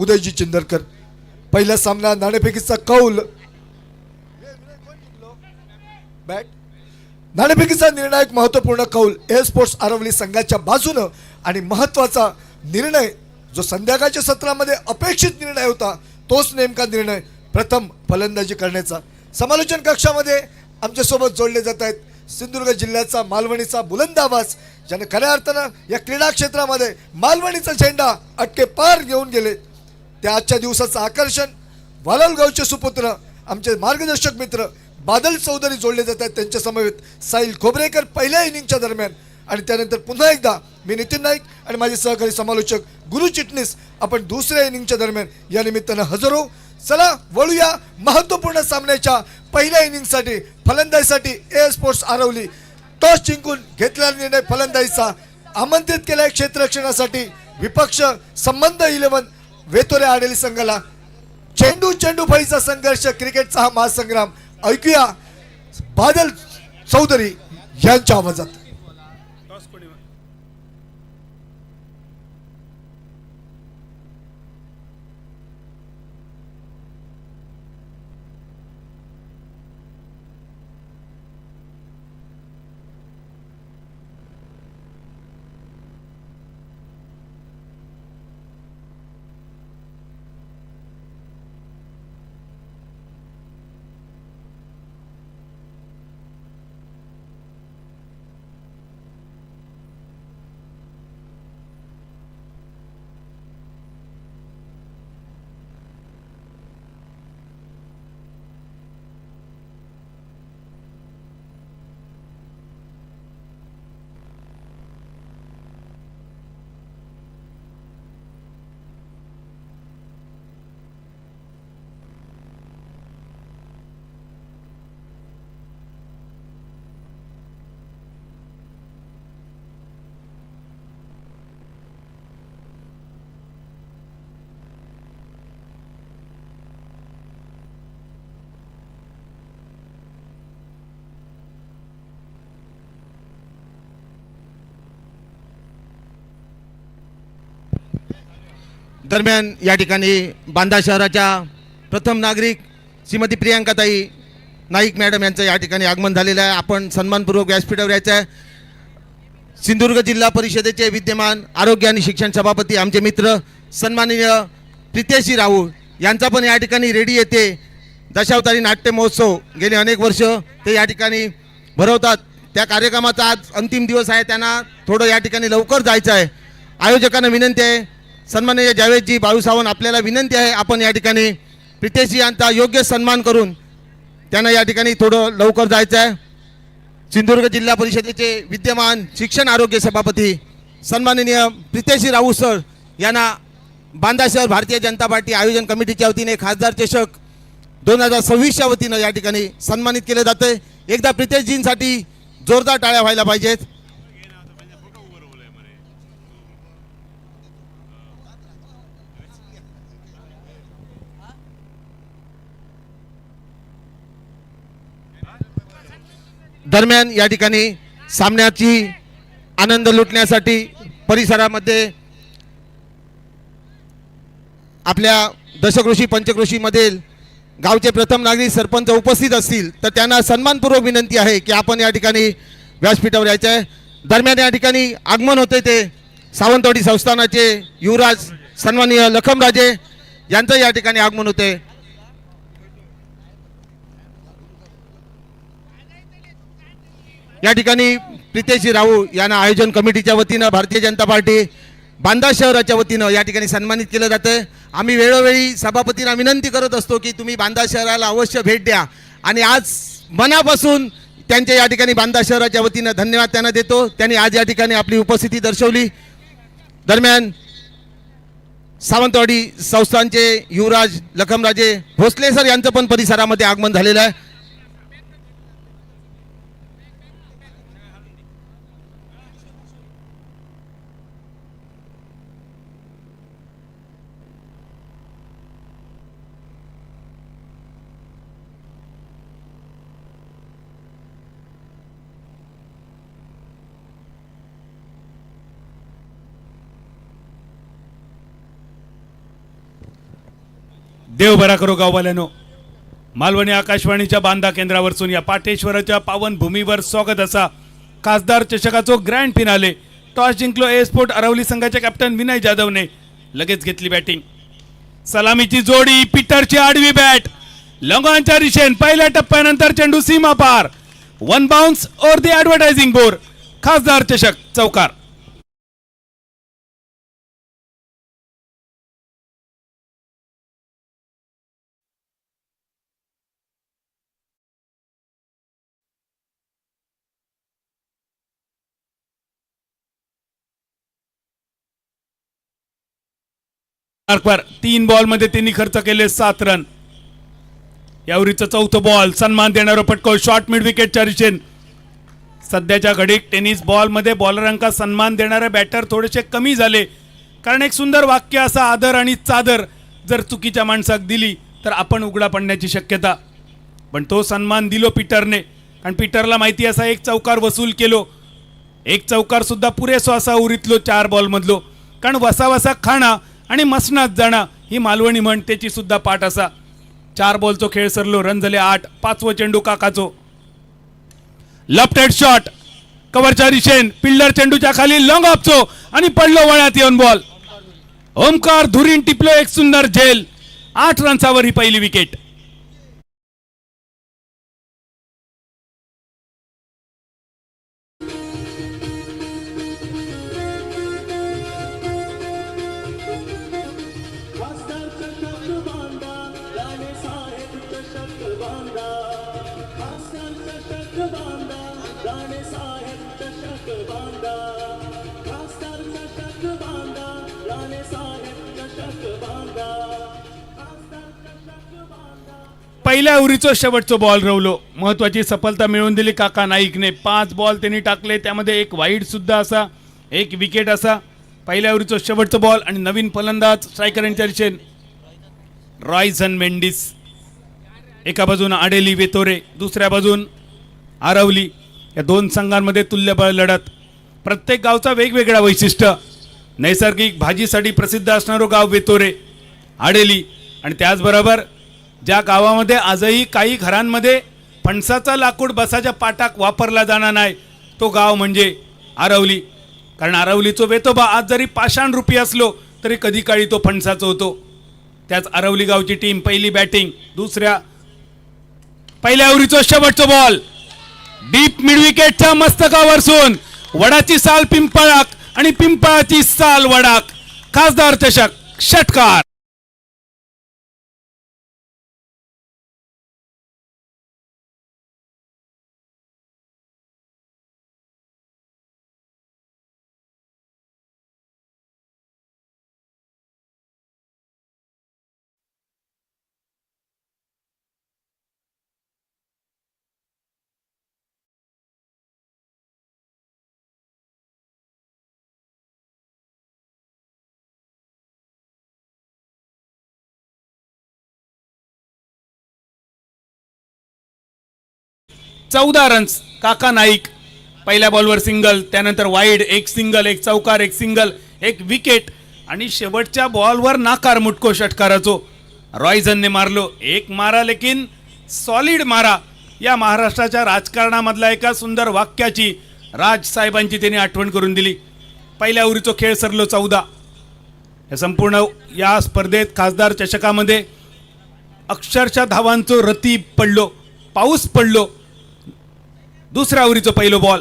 उदयजी चिंदरकर. पहिला सामना नाणेफेकीचा कौल बॅट नाणेफेकीचा निर्णायक महत्त्वपूर्ण कौल ए स्पोर्ट्स आरवली संघाच्या बाजूनं आणि महत्त्वाचा निर्णय जो संध्याकाळच्या सत्रामध्ये अपेक्षित निर्णय होता तोच नेमका निर्णय प्रथम फलंदाजी करण्याचा. समालोचन कक्षामध्ये आमच्यासोबत जोडले जात आहेत सिंधुदुर्ग जिल्ह्याचा मालवणीचा बुलंद आवाज ज्याने खऱ्या अर्थानं या क्रीडा क्षेत्रामध्ये मालवणीचा झेंडा अटके पार घेऊन गेले. त्या आजच्या दिवसाचं आकर्षण वालवगावचे सुपुत्र आमचे मार्गदर्शक मित्र बादल चौधरी जोडले जात आहेत. त्यांच्या समवेत साहिल खोबरेकर पहिल्या इनिंगच्या दरम्यान आणि त्यानंतर पुन्हा एकदा मी नितीन नाईक आणि माझे सहकारी समालोचक गुरु चिटणीस आपण दुसऱ्या इनिंगच्या दरम्यान या निमित्तानं हजर होऊ. चला वळूया महत्त्वपूर्ण सामन्याच्या पहिल्या इनिंगसाठी. फलंदाजीसाठी ए स्पोर्ट्स आरवली टॉस जिंकून घेतलेला निर्णय फलंदाजीचा आमंत्रित केलाय क्षेत्ररक्षणासाठी विपक्ष संबंध 11 वेतोरे आडेली संघाला. चेंडू फळीचा संघर्ष क्रिकेटचा हा महासंग्राम ऐकूया बादल चौधरी यांच्या आवाजात. दरम्यान या ठिकाणी बांदा शहराच्या प्रथम नागरिक श्रीमती प्रियांकाताई नाईक मॅडम यांचं या ठिकाणी आगमन झालेलं आहे. आपण सन्मानपूर्वक व्यासपीठावर यायचं आहे. सिंधुदुर्ग जिल्हा परिषदेचे विद्यमान आरोग्य आणि शिक्षण सभापती आमचे मित्र सन्माननीय प्रितेशजी राऊळ यांचा पण या ठिकाणी रेडी येते. दशावतारी नाट्य महोत्सव गेले अनेक वर्ष ते या ठिकाणी भरवतात. त्या कार्यक्रमाचा आज अंतिम दिवस आहे. त्यांना थोडं या ठिकाणी लवकर जायचं आहे. आयोजकांना विनंती आहे सन्माननीय जावेदजी बाळू सावंत आपल्याला विनंती आहे आपण या ठिकाणी प्रितेशजी यांचा योग्य सन्मान करून त्यांना या ठिकाणी थोडं लवकर जायचं आहे. सिंधुदुर्ग जिल्हा परिषदेचे विद्यमान शिक्षण आरोग्य सभापती सन्माननीय प्रितेशजी राऊळ सर यांना बांदा शहर भारतीय जनता पार्टी आयोजन कमिटीच्या वतीने खासदार चषक 2026च्या वतीनं या ठिकाणी सन्मानित केलं जातं. एकदा प्रितेशजींसाठी जोरदार टाळ्या व्हायला पाहिजेत. दरम्यान या ठिकाणी सामन्याची आनंद लुटण्यासाठी परिसरामध्ये आपल्या दशकृषी पंचकृषीमधील गावचे प्रथम नागरिक सरपंच उपस्थित असतील तर त्यांना सन्मानपूर्वक विनंती आहे की आपण या ठिकाणी व्यासपीठावर यायचं आहे. दरम्यान या ठिकाणी आगमन होते ते सावंतवाडी संस्थानाचे युवराज सन्माननीय लखमराजे यांचं या ठिकाणी आगमन होते. या ठिकाणी प्रितेशजी राऊळ यांना आयोजन कमिटीच्या वतीनं भारतीय जनता पार्टी बांदा शहराच्या वतीनं या ठिकाणी सन्मानित केलं जातं. आम्ही वेळोवेळी सभापतींना विनंती करत असतो की तुम्ही बांदा शहराला अवश्य भेट द्या आणि आज मनापासून त्यांच्या या ठिकाणी बांदा शहराच्या वतीनं धन्यवाद त्यांना देतो. त्यांनी आज या ठिकाणी आपली उपस्थिती दर्शवली. दरम्यान सावंतवाडी संस्थानचे युवराज लखमराजे भोसले सर यांचं पण परिसरामध्ये आगमन झालेलं आहे. देव बरा करो गाववाल्यानो. मालवणी आकाशवाणीच्या बांधा केंद्रावरसून या पाटेश्वराच्या पावन भूमीवर स्वागत असा खासदार चषकाचो ग्रँड फिनाले. टॉस जिंकलो ए स्पोर्ट अरवली संघाचे कॅप्टन विनय जाधवने. लगेच घेतली बॅटिंग. सलामीची जोडी, पीटरची आडवी बॅट, लंगांच्या दिशेन पहिल्या टप्प्यानंतर चेंडू सीमा पार. One bounce over the advertising board. खासदार चषक चौकार. मार्कवर 3 बॉल मध्ये त्यांनी खर्च केले 7 रन. यावरीचं चौथं बॉल, सन्मान देणारं पटको, शॉर्ट मिड विकेटच्या दिशेन. सध्याच्या घडीत टेनिस बॉल मध्ये बॉलरांका सन्मान देणारे बॅटर थोडेसे कमी झाले, कारण एक सुंदर वाक्य असा, आदर आणि चादर जर चुकीच्या माणसाक दिली तर आपण उघडा पडण्याची शक्यता. पण तो सन्मान दिलो पीटरने, आणि पीटरला माहिती असा एक चौकार वसूल केलो. एक चौकार सुद्धा पुरेसो असा उरीतलो 4 बॉल मधलो, कारण वसा वसा खाणा आणि मसनात जाणा ही मालवणी म्हण त्याची सुद्धा पाठ असा. 4 बॉलचो खेळ सरलो, रन झाले 8. 5वं चेंडू काकाचो, लेफ्ट हँड शॉट कव्हरच्या दिशेन, फिल्डर चेंडूच्या खाली लॉंग ऑफचो आणि पडलो वळ्यात येऊन बॉल. ओमकार धुरीन टिपलो एक सुंदर झेल. 8 रन्सावर ही पहिली विकेट. पहिल्या ओव्हरीचो शेवटचो बॉल रवलो. महत्वाची सफलता मिळवून दिली काका नाईकने. 5 बॉल त्यांनी टाकले, त्यामध्ये एक वाईड सुद्धा असा, एक विकेट असा. पहिल्या ओव्हरीचो शेवटचो बॉल आणि नवीन फलंदाज स्ट्रायकर यांच्या दिशेन रॉयसन मेंडिस. एका बाजून आडेली वेतोरे, दुसऱ्या बाजून आरवली. या 2 संघांमध्ये तुल्यबळ लढत. प्रत्येक गावचा वेगवेगळा वैशिष्ट्य. नैसर्गिक भाजीसाठी प्रसिद्ध असणारो गाव वेतोरे, आडेली, आणि त्याचबरोबर ज्या गावामध्ये आजही काही घरांमध्ये फणसाचा लाकूड बसाच्या पाटाक वापरला जाणार नाही, तो गाव म्हणजे आरवली. कारण आरवलीचो वेतोबा आज जरी पाषाण रूपी असलो तरी कधी काळी तो फणसाचा होतो. त्याच आरवली गावची टीम. पहिली बॅटिंग, पहिल्या ओव्हरीचो शेवटचो बॉल, डीप मिड विकेटच्या मस्तकावरसून वडाची साल पिंपळाक आणि पिंपळाची साल वडाक. खासदार चषक षटकार. चौदा रन्स काका नाईक. पहिल्या बॉलवर सिंगल, त्यानंतर वाईड, एक सिंगल, एक चौकार, एक सिंगल, एक विकेट, आणि शेवटच्या बॉलवर नाकार मुटको षटकाराचो रॉयझनने मारलो. एक मारा लेकिन सॉलिड मारा. या महाराष्ट्राच्या राजकारणामधला एका सुंदर वाक्याची, राज साहेबांची त्यांनी आठवण करून दिली. पहिल्या ओव्हरीचो खेळ सरलो 14. या संपूर्ण या स्पर्धेत खासदार चषकामध्ये अक्षरशः धावांचो रती पडलो, पाऊस पडलो. दुसऱ्या ओव्हरीचो पहिलो ball,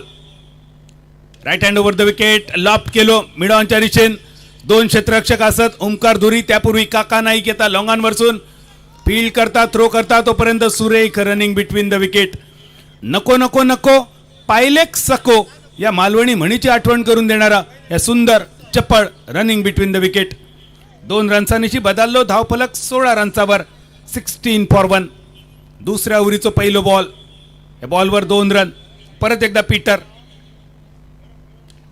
right hand over the wicket, loft केलो मिडॉनच्या दिशेन. 2 क्षेत्ररक्षक असत. ओमकार धुरी, त्यापूर्वी काका नाईक येता लॉंगांवरसून फील्ड करता, थ्रो करता, तोपर्यंत सुरेख रनिंग बिटवीन द विकेट. नको नको नको पायलेक सको या मालवणी म्हणीची आठवण करून देणारा या सुंदर चपळ रनिंग बिटवीन द विकेट. 2 रन्सांनीशी बदललो धावफलक 16 रन्सावर. 16 फॉर 1. दुसऱ्या ओव्हरीचो पहिलो बॉल, या बॉलवर 2 रन. परत एकदा पीटर.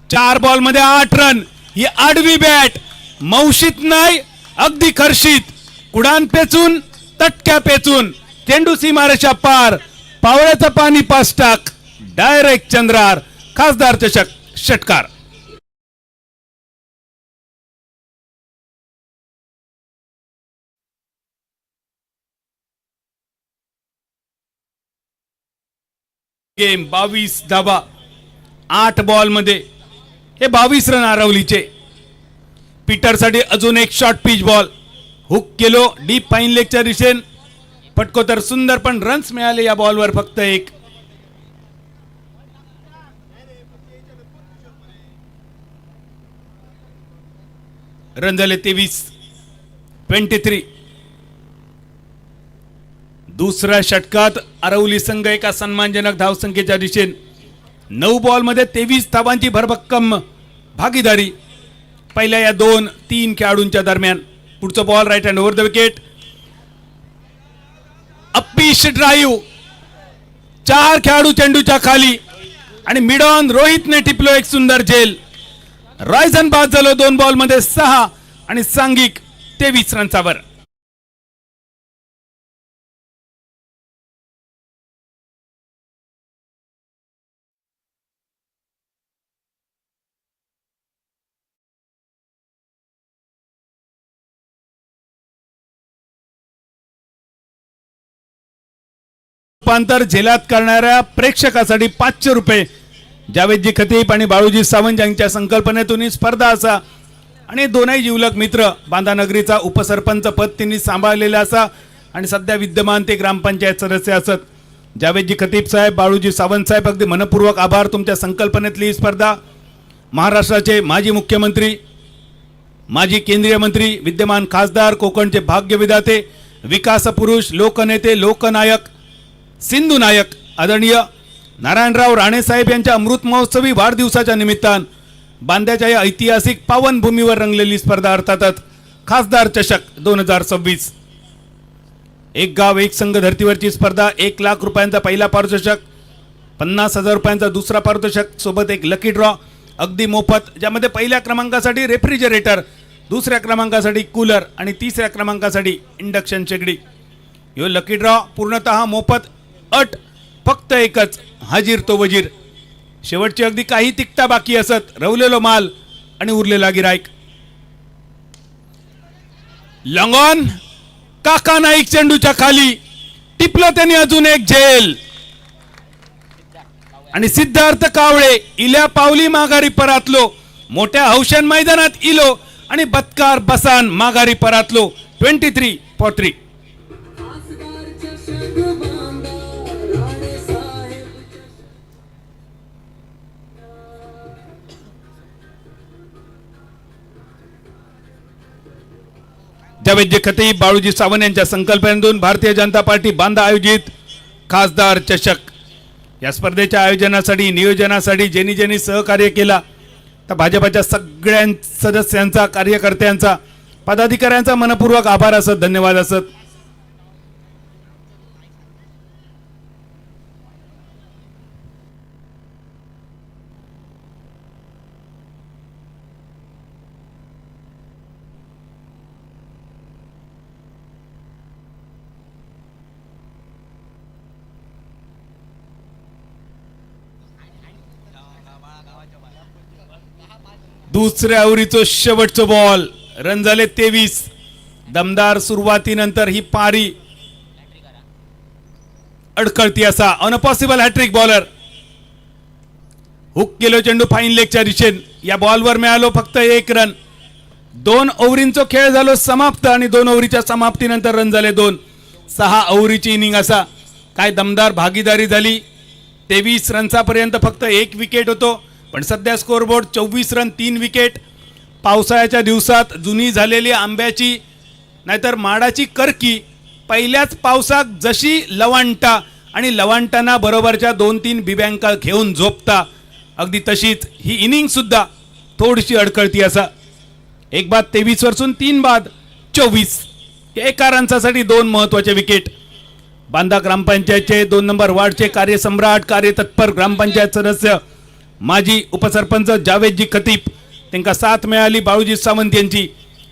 4 बॉल मध्ये 8 रन. ही आडवी बॅट, मौशीत नाही अगदी खर्शीत, कुडान पेचून, तटक्या पेचून, चेंडू सीमारेषा पार, पावळ्याचं पाणी 5 टाक, डायरेक्ट चंद्रार. खासदार चषक षटकार. गेम 22 धावा 8 बॉल मध्ये हे 22 रन आरवलीचे. पीटरसाठी अजून एक शॉर्ट पिच बॉल हुक केलो डीप फाईन लेगच्या दिशेन फटको तर सुंदर, पण रन्स मिळाले या बॉलवर फक्त एक. रन झाले 23. दुसऱ्या षटकात आरवली संघ एका सन्मानजनक धावसंख्येच्या दिशेने 9 बॉल मध्ये 23 धावांची भरभक्कम भागीदारी पहिल्या या 2-3 खेळाडूंच्या दरम्यान. पुढचा ball right hand over the wicket. अप्पीश ड्राईव्ह 4 खेळाडू चेंडूच्या खाली आणि मिड ऑन रोहितने टिपलो एक सुंदर झेल. रॉयझन बाद झालो 2 बॉल मध्ये 6 आणि सांघिक 23 रन्सावर. रूपांतर झेलात करणाऱ्या प्रेक्षकासाठी 500 रुपये. जावेदजी खतीब आणि बाळूजी सावंत यांच्या संकल्पनेतून ही स्पर्धा असा आणि दोनही जिवलग मित्र बांधानगरीचा उपसरपंच पद त्यांनी सांभाळलेला असा आणि सध्या विद्यमान ते ग्रामपंचायत सदस्य असत. जावेदजी खतीब साहेब, बाळूजी सावंत साहेब, अगदी मनपूर्वक आभार. तुमच्या संकल्पनेतली ही स्पर्धा महाराष्ट्राचे माजी मुख्यमंत्री, माजी केंद्रीय मंत्री, विद्यमान खासदार, कोकणचे भाग्यविधाते, विकास पुरुष, लोकनेते, लोकनायक, सिंधू नायक आदरणीय नारायणराव राणे साहेब यांच्या अमृत महोत्सवी वाढदिवसाच्या निमित्तानं बांद्याच्या या ऐतिहासिक पावनभूमीवर रंगलेली स्पर्धा अर्थातच खासदार चषक 2026. एक गाव एक संघ धर्तीवरची स्पर्धा. 1 लाख रुपयांचा पहिला पारितोषिक, 50,000 रुपयांचा दुसरा पारितोषिक, सोबत एक लकी ड्रॉ अगदी मोफत, ज्यामध्ये पहिल्या क्रमांकासाठी रेफ्रिजरेटर, दुसऱ्या क्रमांकासाठी कूलर आणि तिसऱ्या क्रमांकासाठी इंडक्शन शेगडी. यो लकी ड्रॉ पूर्णतः मोफत. अट फक्त एकच, हाजीर तो वजीर. शेवटची अगदी काही तिकता बाकी असत, रवलेलो माल आणि उरलेला गिराईक. लॉंग ऑन काका नाईक चेंडूच्या खाली टिपलो त्यांनी अजून एक झेल आणि सिद्धार्थ कावळे इल्या पावली माघारी परातलो. मोठ्या हौशन मैदानात इलो आणि बत्कार बसान माघारी परातलो. 23-3. जावेदजी खतीब, बाळूजी सावंत यांच्या संकल्पनेतून भारतीय जनता पार्टी बांदा आयोजित खासदार चषक या स्पर्धेच्या आयोजनासाठी, नियोजनासाठी ज्यांनी ज्यांनी सहकार्य केला तर भाजपच्या सगळ्या सदस्यांचा, कार्यकर्त्यांचा, पदाधिकाऱ्यांचा मनपूर्वक आभार असत, धन्यवाद असत. दुसऱ्या ओव्हरीचं शेवटचं बॉल. रन झाले 23. दमदार सुरुवातीनंतर ही पारी अडखळती असा अनपॉसिबल हॅट्रिक बॉलर. हुक केलो चेंडू फाईन लेगच्या दिशेने. या बॉलवर मिळालो फक्त 1 रन. 2 ओव्हरींचा खेळ झालो समाप्त आणि 2 ओव्हरीच्या समाप्तीनंतर रन झाले 2. 6 ओव्हरीची इनिंग असा काय दमदार भागीदारी झाली. 23 रन्सापर्यंत फक्त 1 विकेट होतो, पण सध्या स्कोरबोर्ड 24 रन 3 विकेट. पावसाळ्याच्या दिवसात जुनी झालेली आंब्याची नाहीतर माडाची करकी पहिल्याच पावसात जशी लवांटा आणि लवांटाना बरोबरच्या 2-3 बिब्यांका घेऊन झोपता, अगदी तशीच ही इनिंग सुद्धा थोडीशी अडकळती असा. 1 बाद 23 वरसून 3 बाद 24. एका रन्सासाठी 2 महत्वाचे विकेट. बांदा ग्रामपंचायतचे 2 नंबर वार्डचे कार्यसम्राट, कार्यतत्पर ग्रामपंचायत सदस्य, माजी उपसरपंच जावेदजी खतीब, त्यांना साथ मिळाली बाळूजी सावंत यांची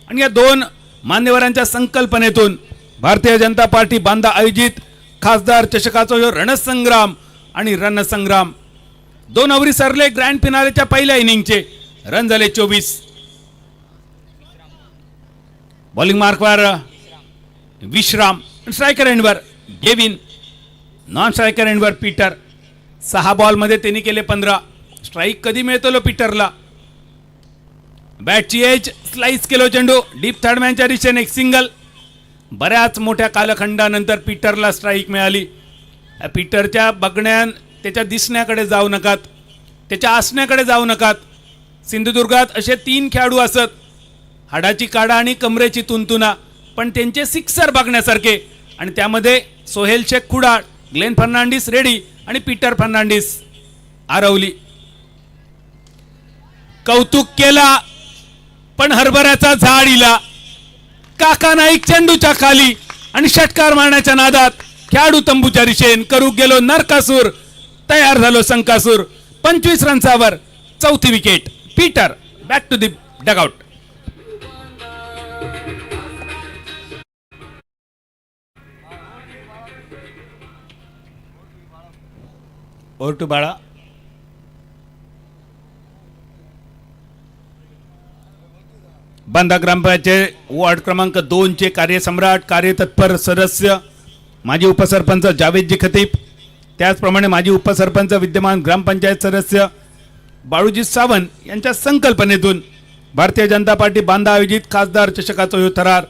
आणि या 2 मान्यवरांच्या संकल्पनेतून भारतीय जनता पार्टी बांदा आयोजित खासदार चषकाचा जो रणसंग्राम आणि रणसंग्राम. 2 ओव्हरी सरले ग्रँड फिनालेच्या पहिल्या इनिंगचे. रन झाले 24. बॉलिंग मार्कवर विश्राम, स्ट्रायकर एंडवर गेविन, नॉन स्ट्रायकर एंडवर पीटर. 6 बॉलमध्ये त्यांनी केले 15. स्ट्राईक कधी मिळतो पीटरला. बॅटची एज, स्लाइस केलो चेंडू डीप थर्डमॅनच्या दिशेने एक सिंगल. बऱ्याच मोठ्या कालखंडानंतर पीटरला स्ट्राईक मिळाली. पीटरच्या बघण्यान त्याच्या दिसण्याकडे जाऊ नकात, त्याच्या असण्याकडे जाऊ नकात. सिंधुदुर्गात असे 3 खेळाडू असत, हाडाची काडा आणि कमरेची तुंतुना, पण त्यांचे सिक्सर बघण्यासारखे. आणि त्यामध्ये सोहेल शेख खुडाळ, ग्लेन फर्नांडिस रेडी आणि पीटर फर्नांडिस आरवली. कौतुक केला पण हरभऱ्याचा झाड इला. काका नाईक चेंडूच्या खाली आणि षटकार मारण्याच्या नादात खेळाडू तंबूच्या दिशेन करू गेलो नरकासूर. तयार झालो संकासूर. 25 रन्सावर 4थी wicket. Peter back to the dugout. Over to Bala. Banda gram panchayat ward क्रमांक 2 चे कार्यसम्राट, कार्यतत्पर सदस्य माजी उपसरपंच जावेदजी खतीब, त्याचप्रमाणे माजी उपसरपंच विद्यमान ग्रामपंचायत सदस्य बाळूजी सावंत यांच्या संकल्पनेतून भारतीय जनता पार्टी बांदा आयोजित खासदार चषकाचा ह्यो थरार.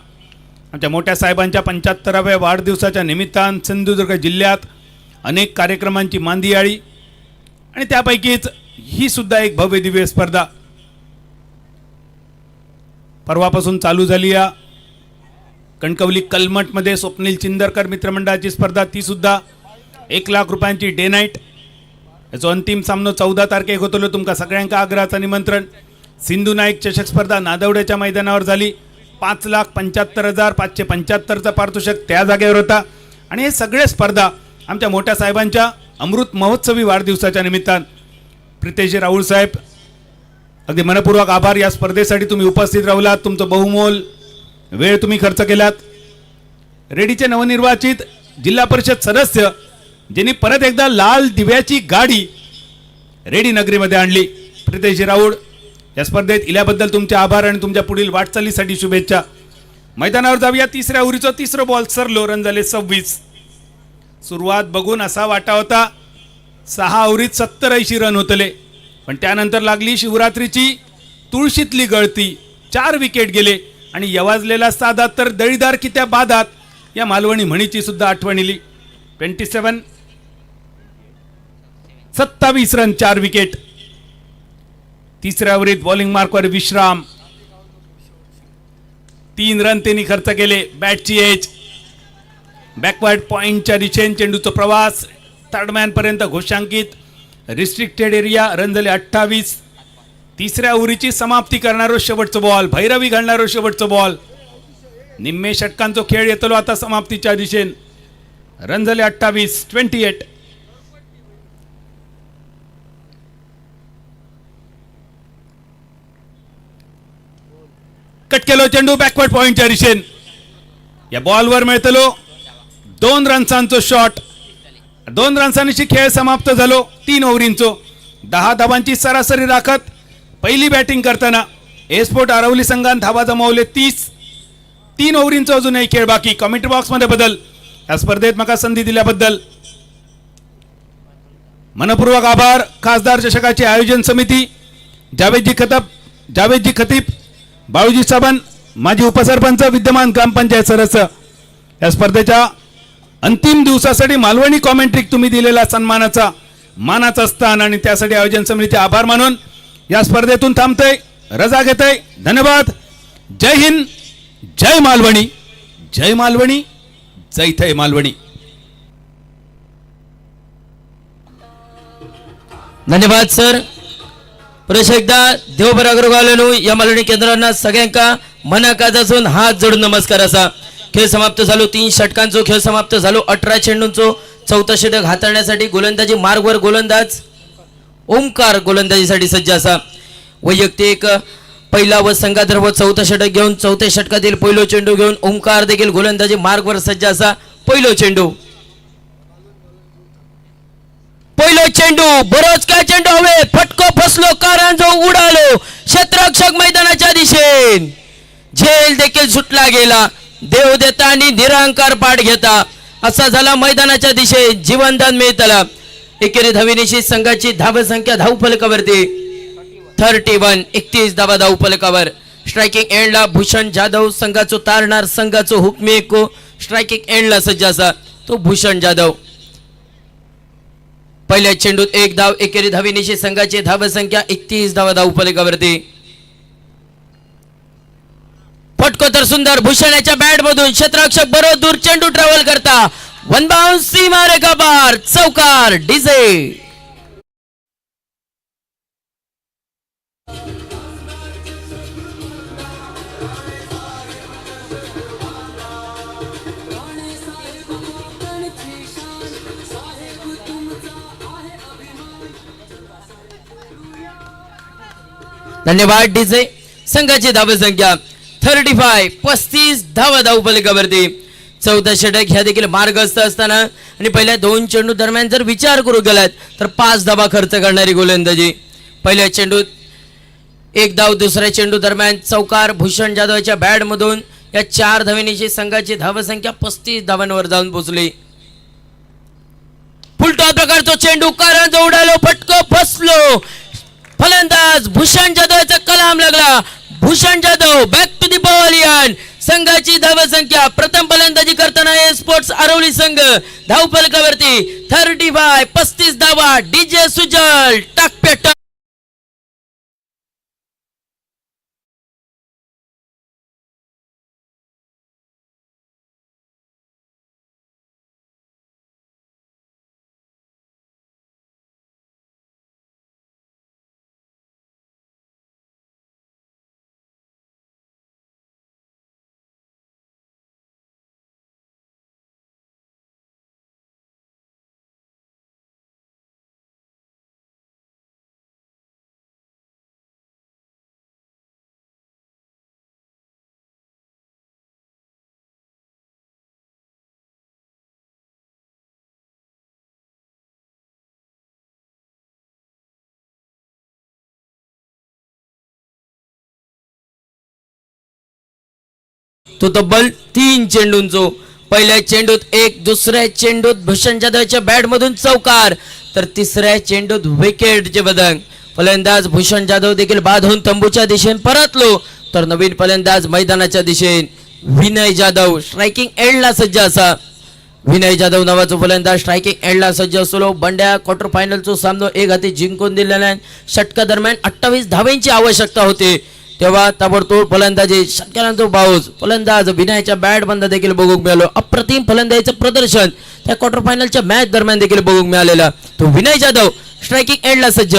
आमच्या मोठ्या साहेबांच्या 75व्या वाढदिवसाच्या निमित्तान सिंधुदुर्ग जिल्ह्यात अनेक कार्यक्रमांची मांदियाळी आणि त्यापैकीच ही सुद्धा एक भव्य दिव्य स्पर्धा परवापासून चालू झाली. या कणकवली कलमठमध्ये स्वप्नील चिंदरकर मित्रमंडळाची स्पर्धा, ती सुद्धा 1 लाख रुपयांची डे नाईट. याचो अंतिम सामनो 14 तारखेक होतलो. तुमका सगळ्यांका आग्रहाचं निमंत्रण. सिंधू नाईक चषक स्पर्धा नादवड्याच्या मैदानावर झाली. 5,75,575चा पारितोषिक त्या जागेवर होता. आणि हे सगळे स्पर्धा आमच्या मोठ्या साहेबांच्या अमृत महोत्सवी वाढदिवसाच्या निमित्तान. प्रितेशजी राहुल साहेब, अगदी मनपूर्वक आभार. या स्पर्धेसाठी तुम्ही उपस्थित राहिलात, तुमचं बहुमोल वेळ तुम्ही खर्च केलात. रेडीचे नवनिर्वाचित जिल्हा परिषद सदस्य ज्यांनी परत एकदा लाल दिव्याची गाडी रेडी नगरीमध्ये आणली, प्रितेशजी राऊळ, या स्पर्धेत इल्याबद्दल तुमचे आभार आणि तुमच्या पुढील वाटचालीसाठी शुभेच्छा. मैदानावर जाऊया. 3ऱ्या ओव्हरीचा 3रं बॉल सरलो. रन झाले 26. सुरुवात बघून असा वाटा होता 6 ओव्हरीत 70-80 रन होतले, पण त्यानंतर लागली शिवरात्रीची तुळशीतली गळती. 4 विकेट गेले आणि यवाजलेला साधा तर दळीदार की त्या बादात या मालवणी म्हणीची सुद्धा आठवण इली. 27 रन, 4 विकेट. 3ऱ्या ओव्हरीत बॉलिंग मार्कवर विश्राम. 3 रन त्यांनी खर्च केले. बॅटची एज, बॅकवर्ड पॉइंटच्या दिशेने चेंडूचा प्रवास थर्डमॅन पर्यंत घोषांकित. Restricted area. रन झाले 28. 3ऱ्या ओव्हरीची समाप्ती करणारो शेवटचा बॉल, भैरवी घालणारो शेवटचा बॉल. निम्मे षटकांचा खेळ येतलो आता समाप्तीच्या दिशेने. रन झाले 28. कट केलो चेंडू बॅकवर्ड पॉइंटच्या दिशेने. या बॉलवर मिळतलो 2 रन्सांचो शॉट. 2 रन्सांची खेळ समाप्त झालो. 3 ओव्हरींचो 10 धावांची सरासरी राखत पहिली बॅटिंग करताना एस्पोर्ट आरवली संघान धावा जमावले 30. 3 ओव्हरींचा अजूनही खेळ बाकी. कमेंट्री बॉक्समध्ये बदल. या स्पर्धेत मला संधी दिल्याबद्दल मनपूर्वक आभार. खासदार चषकाची आयोजन समिती, जावेदजी खतीब, बाळूजी सावंत, माजी उपसरपंच, विद्यमान ग्रामपंचायत सदस्य. या स्पर्धेच्या अंतिम दिवसासाठी मालवणी कॉमेंट्री तुम्ही दिलेला सन्मानाचा मानाचा स्थान आणि त्यासाठी आयोजन समितीचे आभार मानून या स्पर्धेतून थांबतोय, रजा घेतोय. धन्यवाद. जय हिंद, जय मालवणी, जय मालवणी, जय थय मालवणी. धन्यवाद सर. पुरुष एकदा देवभर अग्रवालनु या मालवणी केंद्रांना सगळ्यांका मनाकाजासून हात जोडून नमस्कार असा. खेळ समाप्त झालो. 3 षटकांचो खेळ समाप्त झालो. 18 चेंडूंचो 4थं षटक हाताळण्यासाठी गोलंदाजी मार्गवर गोलंदाज ओमकार गोलंदाजीसाठी सज्ज असा. वैयक्तिक पहिला व संघातर्फे 4थं षटक घेऊन 4थ्या षटकातील पहिलो चेंडू घेऊन ओमकार देखील गोलंदाजी मार्गवर सज्ज असा. पहिलो चेंडू बरोच काय चेंडू हवे फटको फसलो कारण जो उडालो क्षेत्ररक्षक मैदानाच्या दिशेने. झेल देखील सुटला गेला. देव देता आणि निरंकार पाठ घेता असा झाला मैदानाच्या दिशेने जीवनदान मिळतला. एकेरी धावेनिशी संघाची धाव संख्या धाव फलकावरती 31. 31 धावा धाव फलकावर. स्ट्रायकिंग एंडला भूषण जाधव संघाचो तारणार संघाचो हुकमी एको स्ट्रायकिंग एंडला सज्ज असा तो भूषण जाधव. पहिल्या चेंडूत 1 धाव. एकेरी धावेनिशी संघाची धाव संख्या 31 धावा धाव फलकावरती. फटको तर सुंदर भूषणाच्या बॅट मधून क्षेत्ररक्षक बरोबर दूर चेंडू ट्रॅव्हल करता वन बाउंस सीमा रेखा पार चौकार डीजे. धन्यवाद डीजे. संघाची धाव संख्या 35. 35 धावा धाव फलकावरती. 14 षटक ह्या देखील मार्गस्थ असताना आणि पहिल्या 2 चेंडू दरम्यान जर विचार करू गेलात तर 5 धावा खर्च करणारी गोलंदाजी. पहिल्या चेंडूत 1 धाव. दुसऱ्या चेंडू दरम्यान चौकार भूषण जाधवच्या बॅट मधून या 4 धावेनिशी संघाची धाव संख्या 35 धावांवर जाऊन पोहोचली. फुलटॉस प्रकारचा चेंडू कारण उडालो फटको फसलो. फलंदाज भूषण जाधवचा कलाम लागला. Bhushan Jadhav back to the ball. संघाची धाव संख्या प्रथम फलंदाजी करताना स्पोर्ट्स आरवली संघ धाव फलकावरती 35. 35 धावा. डीजे सुजल टाकपेट. तो तब्बल 3 चेंडूंचो. पहिल्या चेंडूत 1. दुसऱ्या चेंडूत भूषण जाधवच्या बॅट मधून चौकार तर तिसऱ्या चेंडूत विकेटचे बदल. फलंदाज भूषण जाधव देखील बांधून तंबूच्या दिशेने परतलो तर नवीन फलंदाज मैदानाच्या दिशेने विनय जाधव स्ट्रायकिंग एंडला सज्ज असा. विनय जाधव नावाचा फलंदाज स्ट्रायकिंग एंडला सज्ज असलो. बंड्या क्वार्टर फायनलचा सामना 1 हाती जिंकून दिलेला. षटका दरम्यान 28 धावांची आवश्यकता होती तेव्हा ताबडतोब फलंदाजी षटकारांचा बाऊस फलंदाज विनयच्या बॅट बंद देखील बघूक मिळालो. अप्रतिम फलंदाजीचं प्रदर्शन त्या क्वार्टर फायनलच्या मॅच दरम्यान देखील बघूक मिळालेला. तो विनय जाधव स्ट्रायकिंग एंडला सज्ज.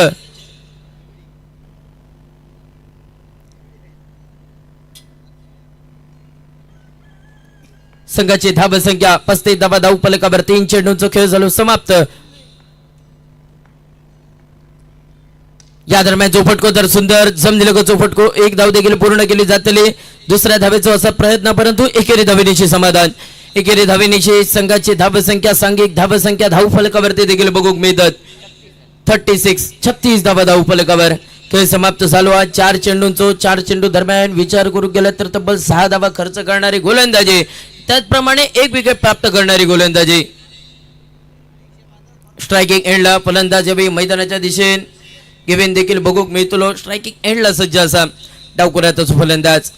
संघाची धाव संख्या 35 धावा धाव फलकावर. 3 चेंडूंचा खेळ झालो समाप्त. या दरम्यान जो फटको तर सुंदर जमलेला जो फटको 1 धाव देखील पूर्ण केली जातली. दुसऱ्या धावेचा असा प्रयत्न परंतु एकेरी धावेनिशी समाधान. एकेरी धावेनिशी संघाची धाव संख्या सांघिक धाव संख्या धाव फलकावरती देखील बघूक मिळतात 36. 36 धावा धाव फलकावर. खेळ समाप्त झालो. 4 चेंडूंचो 4 चेंडू दरम्यान विचार करू गेला तर तब्बल 6 धावा खर्च करणारी गोलंदाजी त्याचप्रमाणे 1 विकेट प्राप्त करणारी गोलंदाजी. स्ट्रायकिंग एंडला फलंदाज यावेळी मैदानाच्या दिशेने गिवेन देखील बघूक मिळतो. स्ट्रायकिंग एंडला सज्ज असा डावकुऱ्याचा फलंदाज.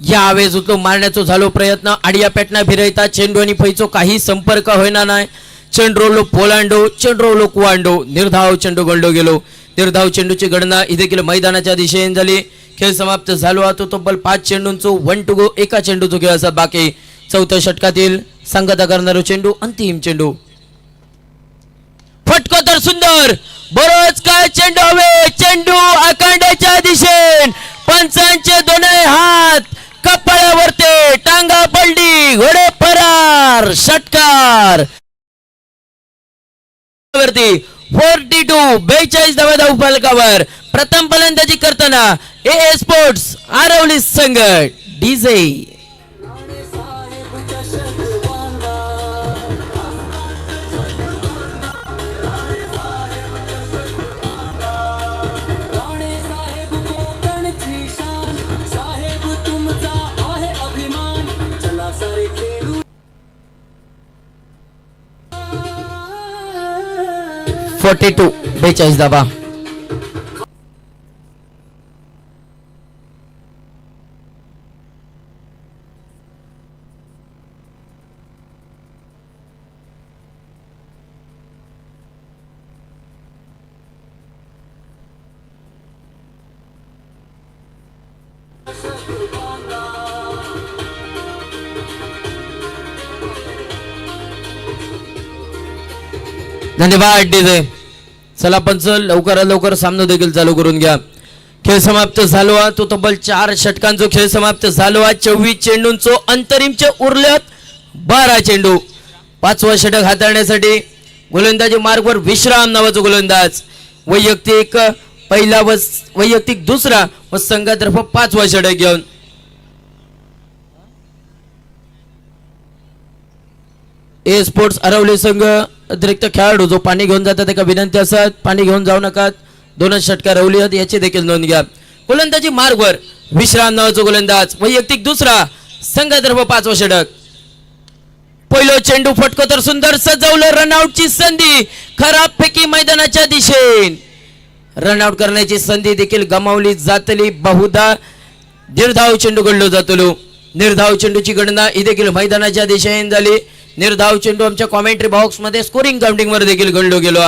यावेळेस तो मारण्याचा झालो प्रयत्न. आडिया पेटना भिरयता चेंडू आणि फैचो काही संपर्क होईना नाही. चेंडू पोलांडो चेंडू कुवांडो निर्धाव चेंडू गंडो गेलो. निर्धाव चेंडूची गणना ही देखील मैदानाच्या दिशेने झाली. खेळ समाप्त झालो. तो तब्बल 5 चेंडूंचो 1 to go. एका चेंडूचो खेळ असा बाकी. 4थ्या षटकातील संगता करणारो चेंडू अंतिम चेंडू. फटको तर सुंदर बरोच काय चेंडू हवे. चेंडू आकांड्याच्या दिशेने पंचांचे दोन्ही हात कपाळावरती टांगा पडली घोडे फरार षटकार. 42 धावा धाव फलकावर. प्रथम फलंदाजी करताना ए स्पोर्ट्स आरवली संघ डीजे. 42 42 धावा. धन्यवाद डीजे. चला पंच लवकरात लवकर सामना देखील चालू करून घ्या. खेळ समाप्त झालो आहे. तो तब्बल 4 षटकांचो खेळ समाप्त झालो आहे. 24 चेंडूंचो अंतरिमचे उरल्यात 12 चेंडू. 5वा षटक हाताळण्यासाठी गोलंदाजी मार्गवर विश्राम नावाचा गोलंदाज. वैयक्तिक पहिला व वैयक्तिक दुसरा व संघातर्फे 5वा षटक घेऊन ए स्पोर्ट्स अरवली संघ अतिरिक्त खेळाडू जो पाणी घेऊन जातात त्याला विनंती असतात पाणी घेऊन जाऊ नका. 2 षटकार रवली आहेत याची देखील नोंद घ्या. गोलंदाजी मार्गवर विश्राम नावाचा गोलंदाज. वैयक्तिक दुसरा संघातर्फे 5वा षटक. पहिलो चेंडू फटको तर सुंदर सजवलं. रनआउटची संधी खराब फेकी मैदानाच्या दिशेने. रनआउट करण्याची संधी देखील गमावली जातली. बहुधा निर्धाव चेंडू गणलो जातलो. निर्धाव चेंडूची गणना ही देखील मैदानाच्या दिशेने झाली. निर्धाव चेंडू आमच्या कॉमेंट्री बॉक्स मध्ये स्कोरिंग काउंटिंग वर देखील गणलो गेलो.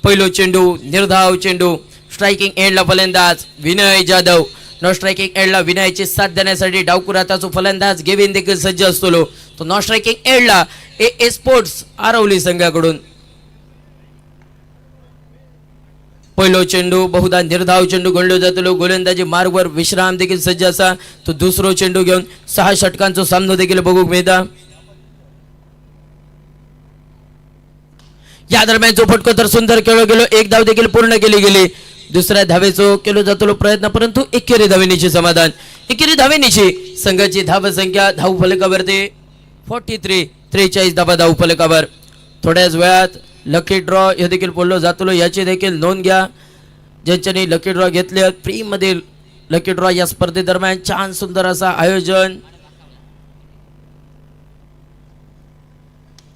पहिलो चेंडू निर्धाव चेंडू. स्ट्रायकिंग एंडला फलंदाज विनय जाधव. नॉन स्ट्रायकिंग एंडला विनयची साथ देण्यासाठी डावकुर हाताचा फलंदाज गेविन देखील सज्ज असतो. तो नॉन स्ट्रायकिंग एंडला ए स्पोर्ट्स आरवली संघाकडून. पहिलो चेंडू बहुधा निर्धाव चेंडू गणलो जातलो. गोलंदाजी मार्गवर विश्राम देखील सज्ज असा. तो दुसरो चेंडू घेऊन 6 षटकांचा सामना देखील बघूक मिळता. या दरम्यान जो फटको तर सुंदर खेळलो गेलो. 1 धाव देखील पूर्ण केली गेली. दुसऱ्या धावेचो केलो जातलो प्रयत्न परंतु एकेरी धावेनीचे समाधान. एकेरी धावेनीची संघाची धाव संख्या धाव फलकावरती 43 43 धावा धाव फलकावर. थोड्याच वेळात लकी ड्रॉ हे देखील बोललो जातलो याची देखील नोंद घ्या. ज्यांच्यानी लकी ड्रॉ घेतले फ्री मध्ये लकी ड्रॉ या स्पर्धेदरम्यान छान सुंदर असा आयोजन.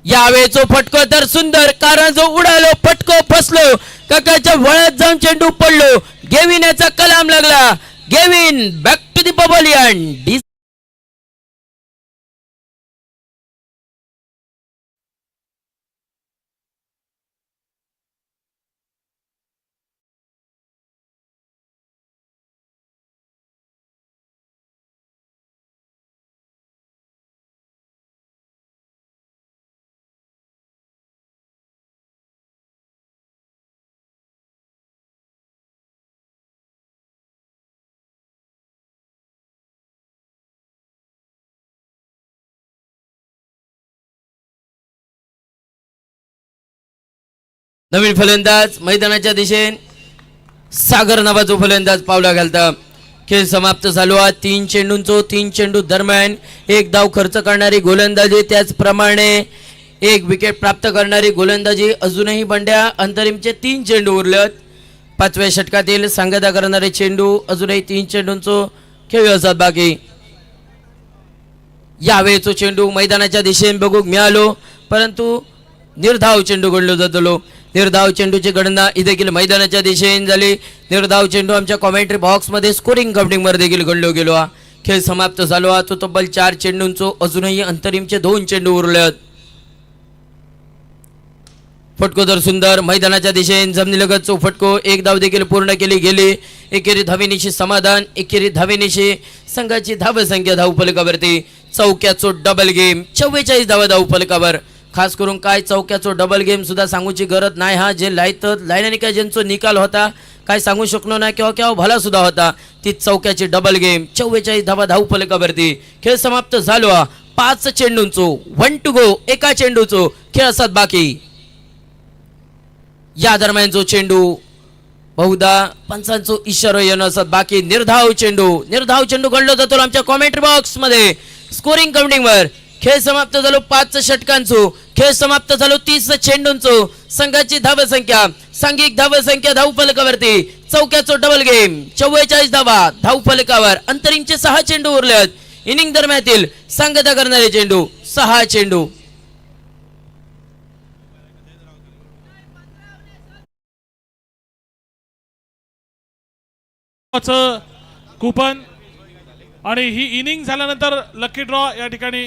यावेळेचो फटको तर सुंदर कारण जो उडालो फटको फसलो. काकाच्या वळत जाऊन चेंडू पडलो. गेविन याचा कलाम लागला. Gavin back to the pavilion. नवीन फलंदाज मैदानाच्या दिशेने सागर नावाचा फलंदाज पावला घालता. खेळ समाप्त झालो. 3 चेंडूंचो 3 चेंडू दरम्यान 1 धाव खर्च करणारी गोलंदाजी त्याचप्रमाणे 1 विकेट प्राप्त करणारी गोलंदाजी. अजूनही बंड्या अंतरिमचे 3 चेंडू उरलेत. 5व्या षटकातील सांगता करणारे चेंडू अजूनही 3 चेंडूंचो खेळ असतात बाकी. यावेळेचो चेंडू मैदानाच्या दिशेने बघूक मिळालो परंतु निर्धाव चेंडू गणलो जातलो. निर्धाव चेंडूची गणना ही देखील मैदानाच्या दिशेने झाली. निर्धाव चेंडू आमच्या कॉमेंट्री बॉक्स मध्ये स्कोरिंग काउंटिंग वर देखील गणलो गेलो. खेळ समाप्त झालो. तो तब्बल 4 चेंडूंचो अजूनही अंतरिमचे 2 चेंडू उरलेत. फटको तर सुंदर मैदानाच्या दिशेने जमिनीलगतचो फटको. 1 धाव देखील पूर्ण केली गेली. एकेरी धावेनीशी समाधान. एकेरी धावेनीशी संघाची धाव संख्या धाव फलकावरती. चौक्याचो डबल गेम 44 धावा धाव फलकावर. खास करून काय चौक्याचो डबल गेम सुद्धा सांगूची गरज नाही. हा जे लायतात लायनाने काय ज्यांचा निकाल होता काय सांगू शकलो नाही किंवा केव्हा भला सुद्धा होता. ती चौक्याची डबल गेम 44 धावा धाव फलकावरती. खेळ समाप्त झालो. 5 चेंडूंचो 1 टू गो. एका चेंडूचो खेळ असतात बाकी. या दरम्यान जो चेंडू बहुधा पंचांचो इशारा येणं असतात बाकी. निर्धाव चेंडू गणलो जातो आमच्या कॉमेंट्री बॉक्स मध्ये स्कोरिंग काउंटिंग वर. खेळ समाप्त झालो 5 षटकांचो. खेळ समाप्त झालो 30 चेंडूंचो. संघाची धाव संख्या सांघिक धाव संख्या धाव फलकावरती. चौक्याचो डबल गेम 44 धावा धाव फलकावर. अंतरिमचे 6 चेंडू उरलेत. इनिंग दरम्यातील सांगता करणारे चेंडू 6 चेंडू. चं कुपन आणि ही इनिंग झाल्यानंतर लकी ड्रॉ या ठिकाणी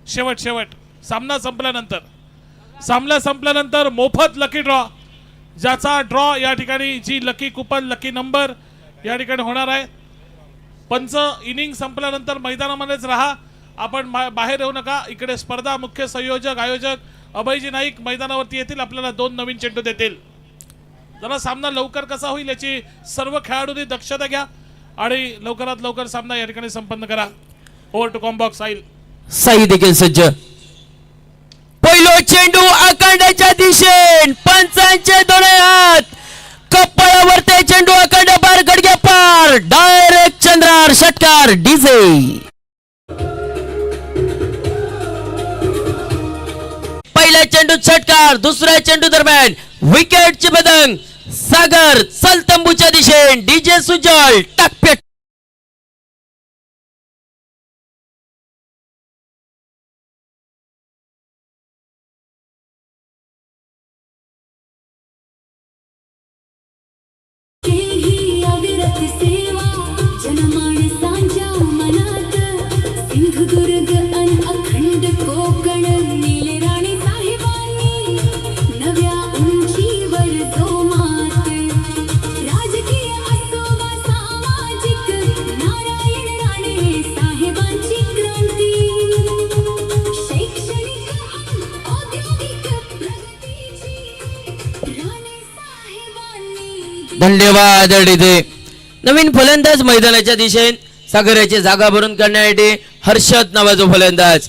शेवट सामना संपल्यानंतर मोफत लकी ड्रॉ, ज्याचा ड्रॉ या ठिकाणी जी लकी कुपन लकी नंबर या ठिकाणी होणार आहे. पंच इनिंग संपल्यानंतर मैदानामध्येच राहा, आपण बाहेर येऊ नका. इकडे स्पर्धा मुख्य संयोजक आयोजक अभयजी नाईक मैदानावरती येतील, आपल्याला 2 नवीन चेंडू देतील. जरा सामना लवकर कसा होईल याची सर्व खेळाडूंनी दक्षता घ्या आणि लवकरात लवकर सामना या ठिकाणी संपन्न करा. ओव्हर टू कॉम्बॉक्स साईल. साई देखील सज्ज. पहिलो चेंडू आकांडाच्या दिशेन, पंचांचे दोन्ही हात कपाळावर, ते चेंडू आकांड पार, गडग्या पार, डायरेक्ट चंद्रार, षटकार डीजे. पहिल्या चेंडू षटकार, दुसऱ्या चेंडू दरम्यान विकेटची बदंग, सागर सलतंबूच्या दिशेन, डीजे सुजल टाकपेट. सिंधुदुर्ग अन अखंड कोकण नीलराणी साहेबांनी नव्या उंचीवर जो मात, राजकीय असो वा सामाजिक, नारायण राणे साहेबांची क्रांती, शैक्षणिक औद्योगिक प्रगतीची राणे साहेबांनी. धन्यवाद डीजे. नवीन फलंदाज मैदानाच्या दिशेन सागराची जागा भरून काढण्यासाठी हर्षद नावाचा फलंदाज.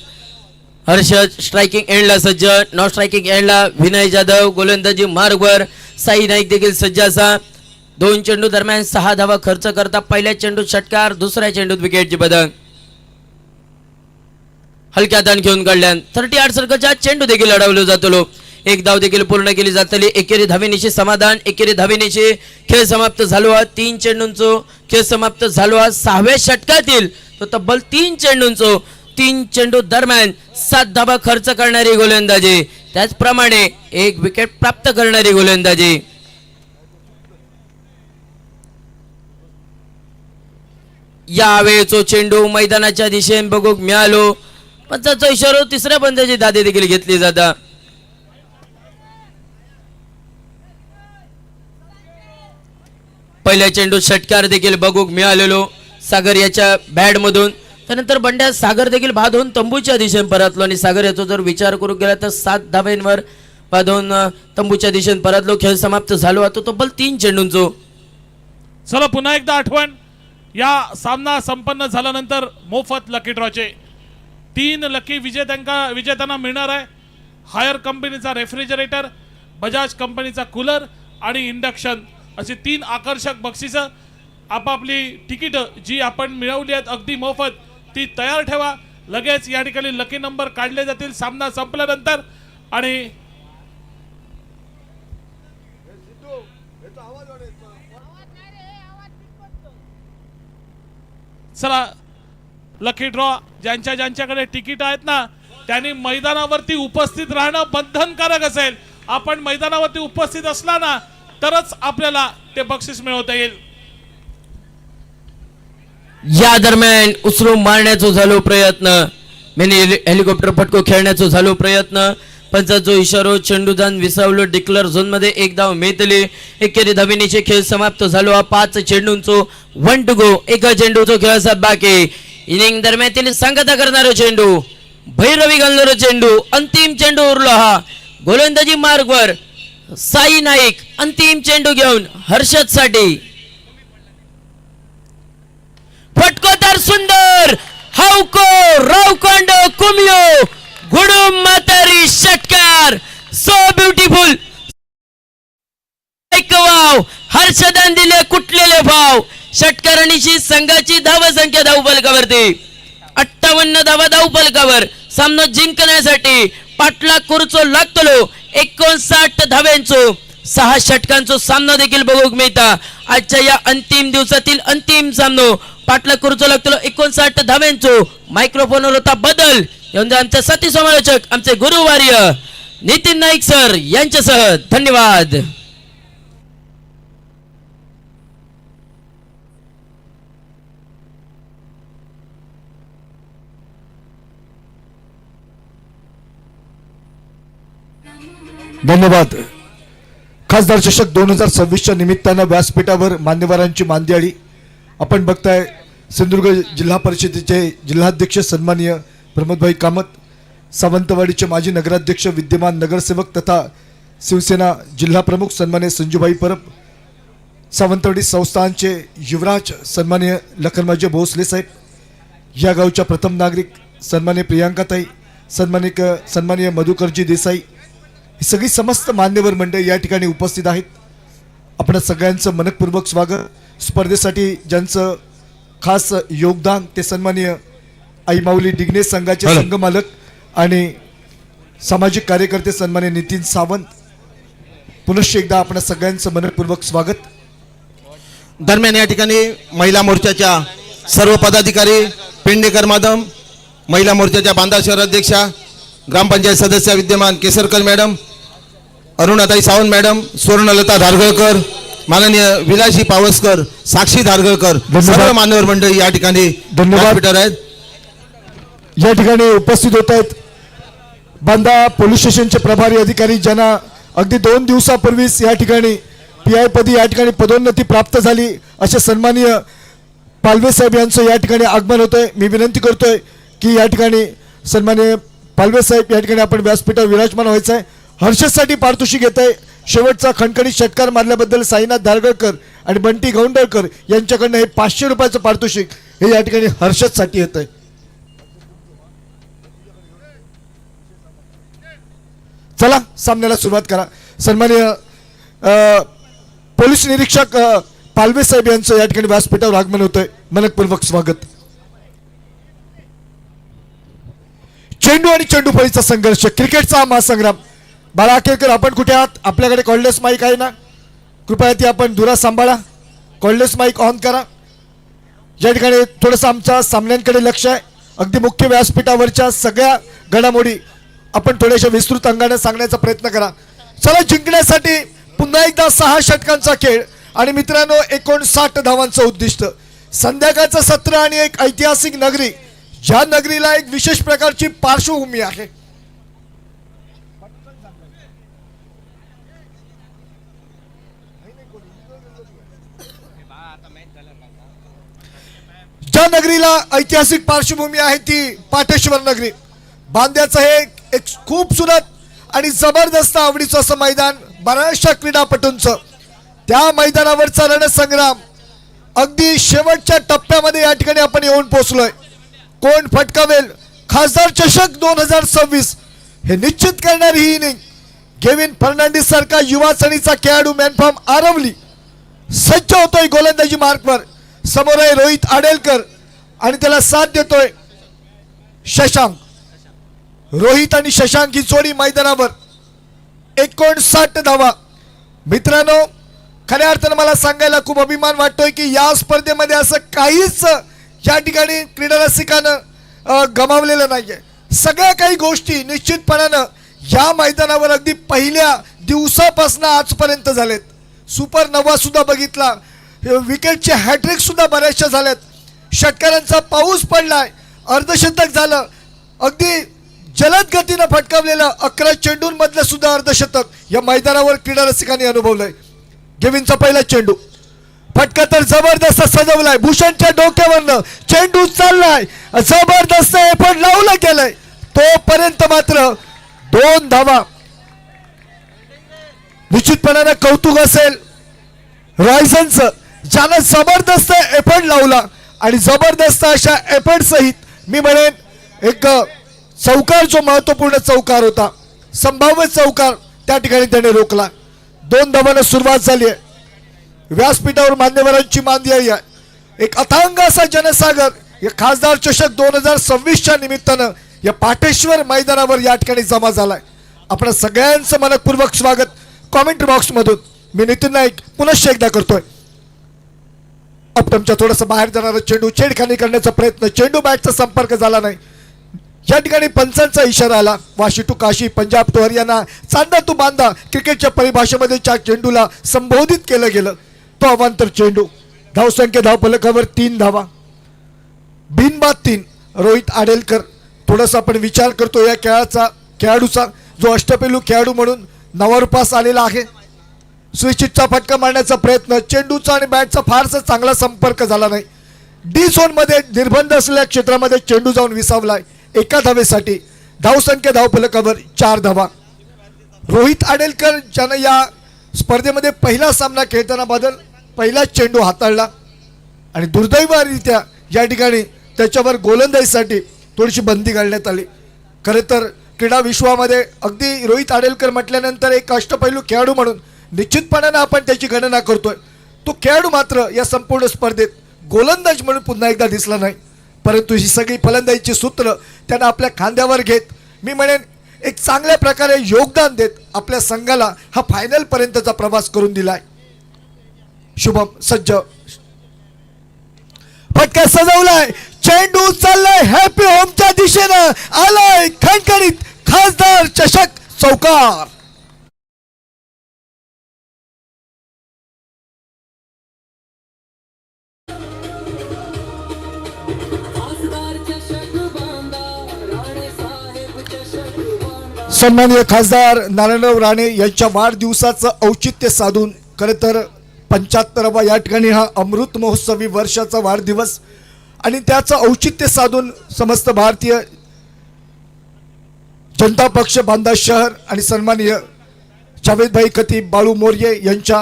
हर्षद स्ट्रायकिंग एंडला सज्ज, नॉन स्ट्रायकिंग एंडला विनय जाधव, गोलंदाजी मार्गवर साई नाईक देखील सज्ज असा. 2 चेंडू दरम्यान 6 धावा खर्च करता पहिल्या चेंडूत षटकार, दुसऱ्या चेंडूत विकेटची बदंग. हलक्या ताण घेऊन काढल्यान 38 सर्कलचा चेंडू देखील अडवला जातो. 1 धाव देखील पूर्ण केली जातली. एकेरी धावेनीचे समाधान, एकेरी धावेनीचे खेळ समाप्त झालो. 3 चेंडूंचो खेळ समाप्त झालो. 6व्या षटकातील तो तब्बल 3 चेंडूंचो 3 चेंडू दरम्यान 7 धावा खर्च करणारी गोलंदाजी, त्याचप्रमाणे 1 विकेट प्राप्त करणारी गोलंदाजी. यावेळेचो चेंडू मैदानाच्या दिशेने बघूक मिळालो. पंचाचा इशारा, तिसऱ्या बंदाची दादी देखील घेतली जातात. पहिल्या चेंडू षटकार देखील बघूक मिळालेलो सागर याच्या बॅट मधून. त्यानंतर बंड्या सागर देखील बाधून तंबूच्या दिशेने परतलो आणि सागर याचा जर विचार करू गेला तर 7 धाब्यांवर बाधून तंबूच्या दिशेने परतलो. खेळ समाप्त झालो. आता तब्बल 3 चेंडूंचो. चला पुन्हा एकदा आठवण, या सामना संपन्न झाल्यानंतर मोफत लकी ड्रॉचे 3 लकी विजेत्यांना मिळणार आहे. हायर कंपनीचा रेफ्रिजरेटर, बजाज कंपनीचा कूलर आणि इंडक्शन अशी 3 आकर्षक बक्षिसं. आपापली तिकीट जी आपण मिळवली आहेत अगदी मोफत ती तयार ठेवा. लगेच या ठिकाणी लकी नंबर काढले जातील सामना संपल्यानंतर. आणि चला लकी ड्रॉ, ज्यांच्याकडे तिकीट आहेत ना त्यांनी मैदानावरती उपस्थित राहणं बंधनकारक असेल. आपण मैदानावरती उपस्थित असला ना तरच आपल्याला ते बक्षीस मिळवता येईल. या दरम्यान उचलून मारण्याचा झालो प्रयत्न, मिनी हेलिकॉप्टर फटको खेळण्याचा झालो प्रयत्न. पंचाचा इशारो, चेंडूदान विसावलो. डिक्लेअर झोन मध्ये 1 धाव मिळतली. एकेरी धावेनीचे खेळ समाप्त झालो. 5 चेंडूंचो 1 टू गो. 1 चेंडूचो खेळ असा बाकी. इनिंग दरम्यान सांगता करणारो चेंडू, भैरवी घालणारो चेंडू, अंतिम चेंडू उरलो हा. गोलंदाजी मार्गवर साई नाईक अंतिम चेंडू घेऊन हर्षद साठी. फटको तर सुंदर, हावको रावकोंड कुमियो गुडुम मातारी षटकार. So beautiful. वाव, हर्षदान दिले कुठलेले भाव. षटकारणीची संघाची धाव संख्या धावफलकावरती 58 धावा धावफलकावर. सामना जिंकण्यासाठी पाटला करूचो लागतलो 59 धाव्यांचो. 6 षटकांचो सामना देखील बघूक मिळता. आजच्या या अंतिम दिवसातील अंतिम सामनो पाटला करूचो लागतलो 59 धाव्यांचो. मायक्रोफोनवर होता बदल येऊन आमचे साथी समालोचक आमचे गुरुवार्य नितीन नाईक सर यांच्यासह. धन्यवाद. धन्यवाद. खासदार चषक 2026च्या निमित्तानं व्यासपीठावर मान्यवरांची मांदियाळी आपण बघताय. सिंधुदुर्ग जिल्हा परिषदेचे जिल्हाध्यक्ष सन्माननीय प्रमोदभाई कामत, सावंतवाडीचे माजी नगराध्यक्ष विद्यमान नगरसेवक तथा शिवसेना जिल्हा प्रमुख सन्माननीय संजूभाई परब, सावंतवाडी संस्थानचे युवराज सन्माननीय लखनमाजी भोसले साहेब, या गावच्या प्रथम नागरिक सन्माननीय प्रियांकाताई, सन्माननीय मधुकरजी देसाई, ही सगळी समस्त मान्यवर मंडळी या ठिकाणी उपस्थित आहेत. आपण सगळ्यांचं मनपूर्वक स्वागत. स्पर्धेसाठी ज्यांचं खास योगदान ते सन्माननीय आई माऊली डिग्ने संघाचे संघमालक आणि सामाजिक कार्यकर्ते सन्माननीय नितीन सावंत. पुनश्च एकदा आपण सगळ्यांचं मनपूर्वक स्वागत. दरम्यान या ठिकाणी महिला मोर्चाच्या सर्व पदाधिकारी, पेंडेकर माधम, महिला मोर्चाच्या बांदा शहराध्यक्षा, ग्रामपंचायत सदस्य विद्यमान केसरकर मॅडम, अरुणाताई सावंत मॅडम, सुवर्णलता धारगळकर, माननीय विलासी पावसकर, साक्षी धारगळकर, सर्व मान्यवर मंडळी या ठिकाणी व्यासपीठावर आहेत. या ठिकाणी उपस्थित होत आहेत बांदा पोलीस स्टेशनचे प्रभारी अधिकारी, ज्यांना अगदी 2 दिवसापूर्वीच या ठिकाणी PI पदी या ठिकाणी पदोन्नती प्राप्त झाली, असे सन्माननीय पालवे साहेब यांचं या ठिकाणी आगमन होतंय. मी विनंती करतोय की या ठिकाणी सन्माननीय पालवे साहेब या ठिकाणी आपण व्यासपीठावर विराजमान व्हायचं आहे. हर्षदसाठी पारितोषिक येत आहे. शेवटचा खणखणीत षटकार मारल्याबद्दल साईनाथ धारगळकर आणि बंटी गौंडळकर यांच्याकडनं हे 500 रुपयाचं पारितोषिक हे या ठिकाणी हर्षदसाठी येत आहे. चला सामन्याला सुरुवात करा. सन्माननीय पोलीस निरीक्षक पालवे साहेब यांचं या ठिकाणी व्यासपीठावर आगमन होतंय. मनपूर्वक स्वागत. चेंडू आणि चेंडूफळीचा संघर्ष, क्रिकेटचा हा महासंग्राम. बाळा अखेरकर, आपण कुठे आहात? आपल्याकडे कॉर्डलेस माईक आहे ना? कृपया ती आपण दुरा सांभाळा. कॉर्डलेस माईक ऑन करा. या ठिकाणी थोडंसं आमच्या सामन्यांकडे लक्ष आहे. अगदी मुख्य व्यासपीठावरच्या सगळ्या घडामोडी आपण थोड्याशा विस्तृत अंगाने सांगण्याचा प्रयत्न करा. चला, जिंकण्यासाठी पुन्हा एकदा 6 षटकांचा खेळ आणि मित्रांनो 59 धावांचं उद्दिष्ट. संध्याकाळचं सत्र आणि एक ऐतिहासिक नगरी, ज्या नगरीला एक विशेष प्रकारची पार्श्वभूमी आहे. ज्या नगरीला ऐतिहासिक पार्श्वभूमी आहे ती पाटेश्वर नगरी. बांद्याचं हे एक खूप सुरत आणि जबरदस्त आवडीचं असं मैदान बऱ्याचशा क्रीडापटूंचं. त्या मैदानावरचा रणसंग्राम अगदी शेवटच्या टप्प्यामध्ये या ठिकाणी आपण येऊन पोहोचलोय. कोण फटकावेल खासदार चषक 2026 हे निश्चित करणारी ही इनिंग. केविन फर्नांडिस सारखा युवा सणीचा खेळाडू मॅनफॉर्म आरवली सज्ज होतोय गोलंदाजी मार्कवर. समोर आहे रोहित आडेलकर आणि त्याला साथ देतोय शशांक. रोहित आणि शशांक ही जोडी मैदानावर. 59 धावा. मित्रांनो, खऱ्या अर्थानं मला सांगायला खूप अभिमान वाटतोय की या स्पर्धेमध्ये असं काहीच या ठिकाणी क्रीडा रसिकानं गमावलेलं नाहीये. सगळ्या काही गोष्टी निश्चितपणानं या मैदानावर अगदी पहिल्या दिवसापासून आजपर्यंत झालेत. सुपर नवा सुद्धा बघितला, विकेटचे हॅट्रिक सुद्धा बऱ्याचशा झाल्यात, षटकारांचा पाऊस पडलाय, अर्धशतक झालं, अगदी जलद गतीनं फटकावलेलं 11 चेंडूंमधलं सुद्धा अर्धशतक या मैदानावर क्रीडा रसिकांनी अनुभवलंय. गेविनचा पहिला चेंडू, फटका तर जबरदस्त सजवलाय. भूषणच्या डोक्यावरनं चेंडू चाललाय, जबरदस्त एफर्ट लावलं गेलंय. तोपर्यंत मात्र 2 धावा. निश्चितपणानं कौतुक असेल रॉयझनचं, ज्यानं जबरदस्त एफर्ट लावला आणि जबरदस्त अशा एफर्ट सहित मी म्हणेन एक चौकार, जो महत्वपूर्ण चौकार होता, संभाव्य चौकार, त्या ठिकाणी त्याने रोखला. 2 धावांना सुरुवात झाली आहे. व्यासपीठावर मान्यवरांची मांदियाळी आहे. एक अथांग असा जनसागर या खासदार चषक 2026च्या निमित्तानं या पाटेश्वर मैदानावर या ठिकाणी जमा झालाय. आपण सगळ्यांचं मनपूर्वक स्वागत. कॉमेंट्री बॉक्स मधून मी नितीन नाईक पुनश्च एकदा करतोय. अपटमच्या थोडंसं बाहेर जाणारा चेंडू छेडखानी करण्याचा प्रयत्न, चेंडू बॅटचा संपर्क झाला नाही. या ठिकाणी पंचांचा इशारा आला. Vashi to Kashi, Punjab to Haryana, Chanda to Banda, क्रिकेटच्या परिभाषेमध्ये त्या चेंडूला संबोधित केलं गेलं. तो अवांतर चेंडू. धावसंख्या धावफलकावर 3 धावा. बिनबाद 3. रोहित आडेलकर. थोडासा आपण विचार करतो या खेळाडूचा, जो अष्टपैलू खेळाडू म्हणून नावारूपास आलेला आहे. स्विचिटचा फटका मारण्याचा प्रयत्न, चेंडूचा आणि बॅटचा फारसा चांगला संपर्क झाला नाही. डी झोन मध्ये निर्बंध असलेल्या क्षेत्रामध्ये चेंडू जाऊन विसावलाय. एका धावेसाठी धावसंख्या धावफलकावर 4 धावा. रोहित आडेलकर ज्यानं या स्पर्धेमध्ये पहिला सामना खेळताना बदल पहिला चेंडू हाताळला आणि दुर्दैवारीत्या या ठिकाणी त्याच्यावर गोलंदाजीसाठी थोडीशी बंदी घालण्यात आली. खरे तर क्रीडा विश्वामध्ये अगदी रोहित आडेलकर म्हटल्यानंतर एक अष्टपैलू खेळाडू म्हणून निश्चितपणानं आपण त्याची गणना करतोय. तो खेळाडू मात्र या संपूर्ण स्पर्धेत गोलंदाज म्हणून पुन्हा एकदा दिसला नाही. परंतु ही सगळी फलंदाजीची सूत्र त्यानं आपल्या खांद्यावर घेत मी म्हणेन एक चांगल्या प्रकारे योगदान देत आपल्या संघाला हा फायनल पर्यंतचा प्रवास करून दिलाय. शुभम सज्ज, फटका सजवलाय, चेंडू चाललाय हॅपी होमच्या दिशेनं, आलाय खणखणीत खासदार चषक चौकार. सन्माननीय खासदार नारायणराव राणे यांच्या वाढदिवसाचं औचित्य साधून खरं तर 75वा या ठिकाणी हा अमृत महोत्सवी वर्षाचा वाढदिवस आणि त्याचं औचित्य साधून समस्त भारतीय जनता पक्ष बांदा शहर आणि सन्माननीय जावेदभाई खतीब, बाळू मोर्ये यांच्या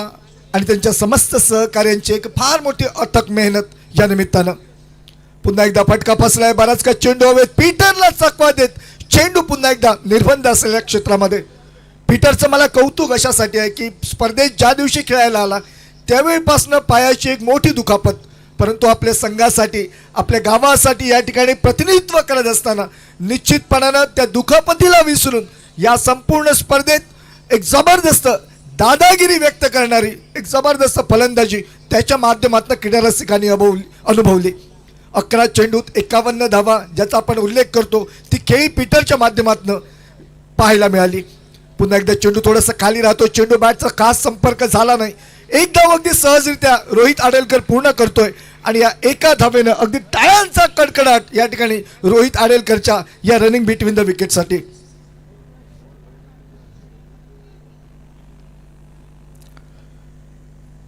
आणि त्यांच्या समस्त सहकार्यांची एक फार मोठी अथक मेहनत या निमित्तानं. पुन्हा एकदा फटका फसलाय, बराच का चेंडू हवेत, पीटरला चकवा देत चेंडू पुन्हा एकदा निर्बंध असलेल्या क्षेत्रामध्ये. पीटरचं मला कौतुक अशासाठी आहे की स्पर्धेत ज्या दिवशी खेळायला आला त्यावेळीपासून पायाची एक मोठी दुखापत, परंतु आपल्या संघासाठी आपल्या गावासाठी या ठिकाणी प्रतिनिधित्व करत असताना निश्चितपणानं त्या दुखापतीला विसरून या संपूर्ण स्पर्धेत एक जबरदस्त दादागिरी व्यक्त करणारी एक जबरदस्त फलंदाजी त्याच्या माध्यमातून क्रीडा रसिकांनी अनुभवली. 11 चेंडूत 51 धावा ज्याचा आपण उल्लेख करतो ती केई पीटरच्या माध्यमातून पाहायला मिळाली. पुन्हा एकदा चेंडू थोडासा खाली राहतो, चेंडू बॅटचा खास संपर्क झाला नाही. एक धाव अगदी सहजरित्या रोहित आडेलकर पूर्ण करतोय आणि या एका धावेनं अगदी टाळ्यांचा कडकडाट या ठिकाणी रोहित आडेलकरच्या या रनिंग बिटवीन द विकेटसाठी.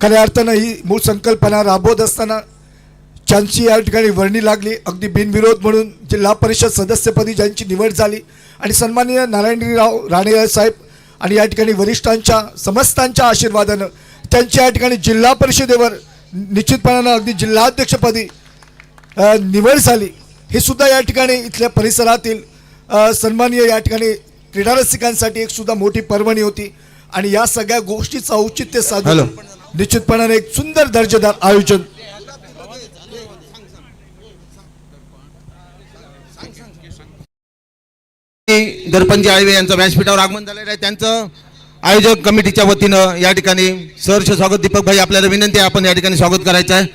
खऱ्या अर्थानं ही मूळ संकल्पना राबवत असताना ज्यांची या ठिकाणी वर्णी लागली, अगदी बिनविरोध म्हणून जिल्हा परिषद सदस्यपदी ज्यांची निवड झाली आणि सन्माननीय नारायणराव राणे साहेब आणि या ठिकाणी वरिष्ठांच्या समस्तांच्या आशीर्वादानं त्यांची या ठिकाणी जिल्हा परिषदेवर निश्चितपणानं अगदी जिल्हाध्यक्षपदी निवड झाली. हे सुद्धा या ठिकाणी इथल्या परिसरातील सन्माननीय या ठिकाणी क्रीडा रसिकांसाठी एक सुद्धा मोठी पर्वणी होती आणि या सगळ्या गोष्टीचं औचित्य साधून निश्चितपणाने एक सुंदर दर्जेदार आयोजन. दर्पणजी आळवे यांचं व्यासपीठावर आगमन झालेलं आहे. त्यांचं आयोजक कमिटीच्या वतीनं या ठिकाणी सहर्ष स्वागत. दीपक भाई आपल्याला विनंती आहे आपण या ठिकाणी स्वागत करायचं आहे.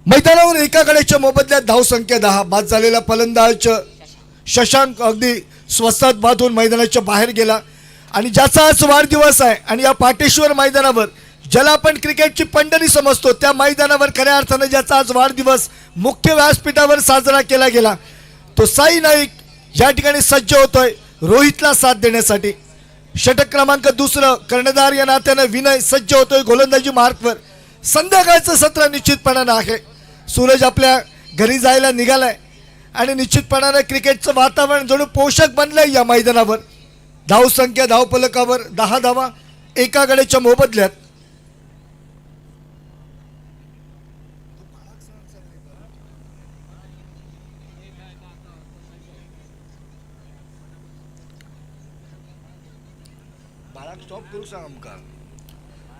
मैदानावर एका गड्याच्या मोबदल्यात धावसंख्या 10 बाद झालेला फलंदाज शशांक अगदी स्वस्तात बांधून मैदानाच्या बाहेर गेला आणि ज्याचा आज वाढदिवस आहे आणि या पाटेश्वर मैदानावर ज्याला आपण क्रिकेटची पंढरी समजतो त्या मैदानावर खऱ्या अर्थानं ज्याचा आज वाढदिवस मुख्य व्यासपीठावर साजरा केला गेला तो साई नाईक या ठिकाणी सज्ज होतोय रोहितला साथ देण्यासाठी. षटक क्रमांक 2 कर्णधार या नात्यानं विनय सज्ज होतोय गोलंदाजी मार्कवर. संध्याकाळचं सत्र निश्चितपणानं आहे. सूरज आपल्या घरी जायला निघालाय आणि निश्चितपणानं क्रिकेटचं वातावरण जणू पोषक बनलंय या मैदानावर. धावसंख्या धावफलकावर 10 धावा एका गड्याच्या मोबदल्यात.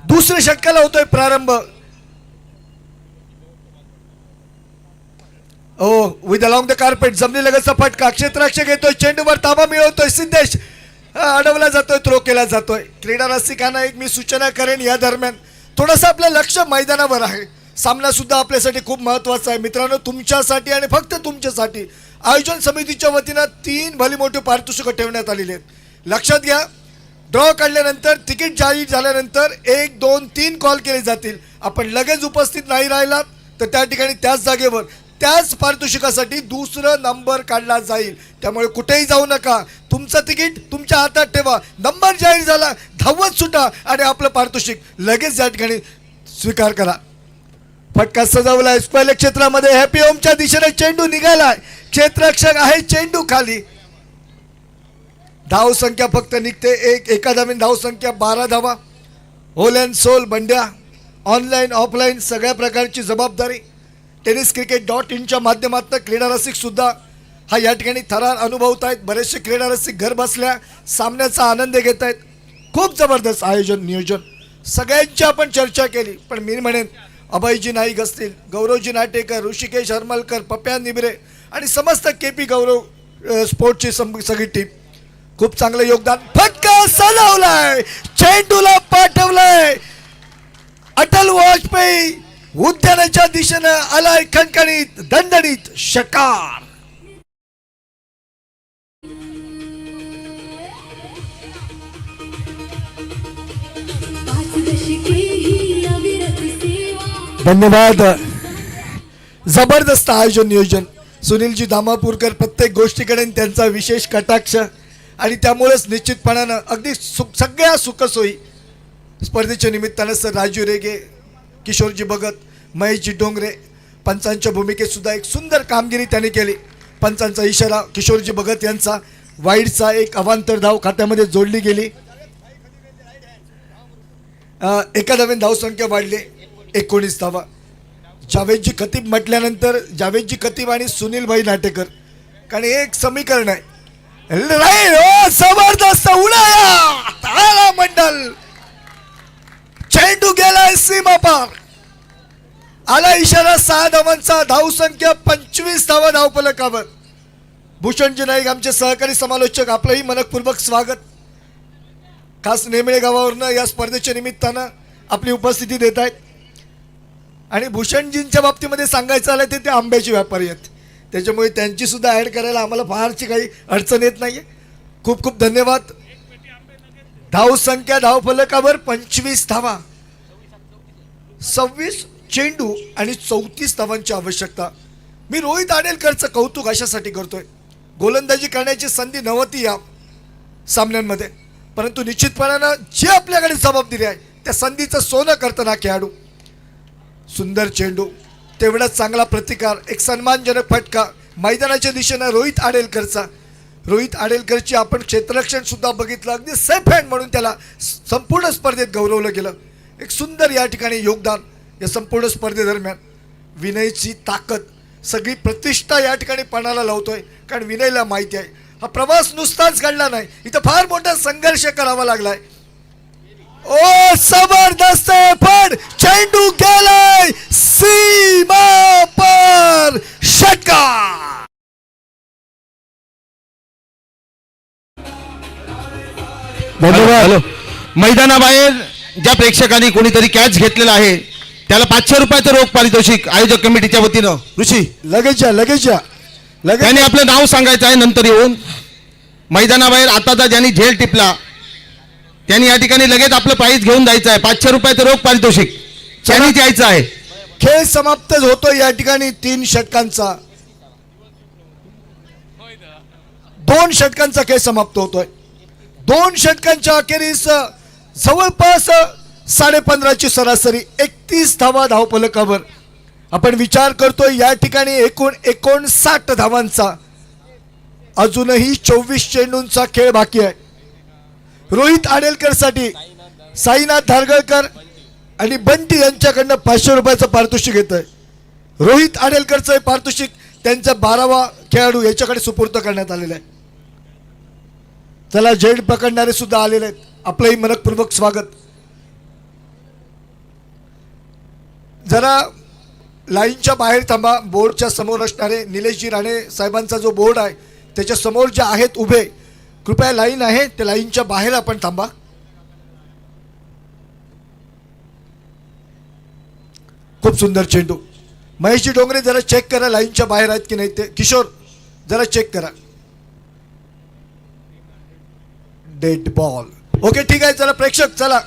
दुसऱ्या षटकाला होतोय प्रारंभ. विथ अलॉंग द कार्पेट जमिनीलगतचा फटका क्षेत्ररक्षक येतोय, चेंडूवर ताबा मिळवतोय सिद्धेश, अडवला जातोय, थ्रो केला जातोय. क्रीडा रसिकांना एक मी सूचना करेन या दरम्यान थोडंसं आपलं लक्ष मैदानावर आहे. सामना सुद्धा आपल्यासाठी खूप महत्त्वाचा आहे मित्रांनो, तुमच्यासाठी आणि फक्त तुमच्यासाठी आयोजन समितीच्या वतीनं 3 भली मोठी पारितोषिकं ठेवण्यात आलेली आहेत. लक्षात घ्या, ड्रॉ काढल्यानंतर तिकीट जाहीर झाल्यानंतर 1, 2, 3 कॉल केले जातील. आपण लगेच उपस्थित नाही राहिलात तर त्या ठिकाणी त्याच जागेवर त्याच पारितोषिकासाठी दुसरं नंबर काढला जाईल. त्यामुळे कुठेही जाऊ नका, तुमचं तिकीट तुमच्या हातात ठेवा, नंबर जाहीर झाला धावत सुटा आणि आपलं पारितोषिक लगेच या ठिकाणी स्वीकार करा. फटका सजवलाय स्क्वेअर क्षेत्रामध्ये, हॅपी होमच्या दिशेने चेंडू निघालाय, क्षेत्ररक्षक आहे चेंडू खाली. धाव संख्या फक्त निघते एका धावेने धाव संख्या 12 धावा. Whole and sole Bandya online offline सगळ्या प्रकारची जबाबदारी tenniscricket.in माध्यमातून क्रीडा रसिक सुद्धा हा या ठिकाणी थरार अनुभवत आहेत. बरेचसे क्रीडा रसिक घर बसल्या सामन्याचा आनंद घेत आहेत. खूप जबरदस्त आयोजन नियोजन, सगळ्यांची आपण चर्चा केली, पण मी म्हणेन अभयजी नाईक असतील, गौरवजी नाटेकर, ऋषिकेश हरमलकर, पप्या निबरे आणि समस्त KP गौरव स्पोर्टची सगळी टीम खूप चांगलं योगदान. फटका सजवलाय, चेंडूला पाठवलाय, अटल वाजपेयी उद्यानाच्या दिशेनं आलाय खणखणीत दणदणीत षटकार. पाच दशके ही अविरत सेवा. धन्यवाद. जबरदस्त आयोजन नियोजन. सुनीलजी दामापूरकर प्रत्येक गोष्टीकडे त्यांचा विशेष कटाक्ष आणि त्यामुळेच निश्चितपणानं अगदी सगळ्या सुखसोयी स्पर्धेच्या निमित्तानं सर राजू रेगे, किशोरजी भगत, महेशजी डोंगरे पंचांच्या भूमिकेत सुद्धा एक सुंदर कामगिरी त्यांनी केली. पंचांचा इशारा किशोरजी भगत यांचा, वाईडचा एक अवांतर धाव खात्यामध्ये जोडली गेली. एका धावेने धावसंख्या वाढली 19 धावा. जावेदजी खतीब म्हटल्यानंतर जावेदजी खतीब आणि सुनीलभाई नाटेकर, कारण एक समीकरण आहे. जबरदस्त उडाया मंडल, चेंडू गेलाय सीमा पार, आला इशारा 6 धावांचा, धावसंख्या 25 धावा धावफलकावर. भूषणजी नाईक आमचे सहकारी समालोचक, आपलंही मनपूर्वक स्वागत. खास नेमळे गावावरनं या स्पर्धेच्या निमित्तानं आपली उपस्थिती देत आहेत. आणि भूषणजींच्या बाबतीमध्ये सांगायचं आलं ते आंब्याचे व्यापारी आहेत, त्याच्यामुळे त्यांची सुद्धा ॲड करायला आम्हाला फारशी काही अडचण येत नाही आहे. खूप खूप धन्यवाद. धावसंख्या धावफलकावर 25 धावा, 26 चेंडू आणि 34 धावांची आवश्यकता. मी रोहित आडेलकरचं कौतुक अशासाठी करतोय, गोलंदाजी करण्याची संधी नव्हती या सामन्यांमध्ये, परंतु निश्चितपणानं जे आपल्याकडे जबाबदारी आहे त्या संधीचं सोनं करताना खेळाडू. सुंदर चेंडू, तेवढाच चांगला प्रतिकार, एक सन्मानजनक फटका मैदानाच्या दिशेनं रोहित आडेलकरचा. रोहित आडेलकरची आपण क्षेत्ररक्षण सुद्धा बघितलं, अगदी सेफ हँड म्हणून त्याला संपूर्ण स्पर्धेत गौरवलं गेलं. एक सुंदर या ठिकाणी योगदान या संपूर्ण स्पर्धेदरम्यान. विनयची ताकद, सगळी प्रतिष्ठा या ठिकाणी पणाला लावतोय, कारण विनयला माहिती आहे हा प्रवास नुसताच घडला नाही, इथं फार मोठा संघर्ष करावा लागलाय. ओ जबरदस्त पण चेंडू गेलाय सीमा पर, षटकार. धन्यवाद. मैदानाबाहेर ज्या प्रेक्षकांनी कोणीतरी कॅच घेतलेला आहे त्याला 500 रुपयाचं रोख पारितोषिक आयोजक कमिटीच्या वतीनं. ऋषी लगेच या त्यांनी आपलं नाव सांगायचं आहे, नंतर येऊन मैदानाबाहेर आता ज्यांनी झेल टिपला त्यांनी या ठिकाणी लगेच आपलं प्राईज घेऊन जायचं आहे. 500 रुपयाचं रोख पारितोषिक त्यांनीच यायचं आहे. खेळ समाप्त होतो या ठिकाणी 3 षटकांचा, 2 षटकांचा खेळ समाप्त होतोय. 2 षटकांच्या अखेरीस जवळपास 15.5ची सरासरी, 31 धावा धावफलकावर. आपण विचार करतोय या ठिकाणी एकूण 59 धावांचा, अजूनही 24 चेंडूंचा खेळ बाकी आहे. रोहित आडेलकरसाठी साईनाथ धारगळकर आणि बंटी यांच्याकडनं 500 रुपयाचं पारितोषिक येत आहे. रोहित आडेलकरचं पारितोषिक त्यांचा 12वा खेळाडू याच्याकडे सुपूर्द करण्यात आलेलं आहे. चला, झेड पकडणारे सुद्धा आलेले आहेत, आपलंही मनपूर्वक स्वागत. जरा लाईनच्या बाहेर थांबा. बोर्डच्या समोर असणारे निलेशजी राणे साहेबांचा जो बोर्ड आहे त्याच्या समोर जे आहेत उभे, कृपया लाईन आहे त्या लाईनच्या बाहेर आपण थांबा. खूप सुंदर चेंडू. महेशजी डोंगरे जरा चेक करा लाईनच्या बाहेर आहेत की नाही ते. किशोर जरा चेक करा. Dead ball. ओके ठीक आहे. चला प्रेक्षक, चला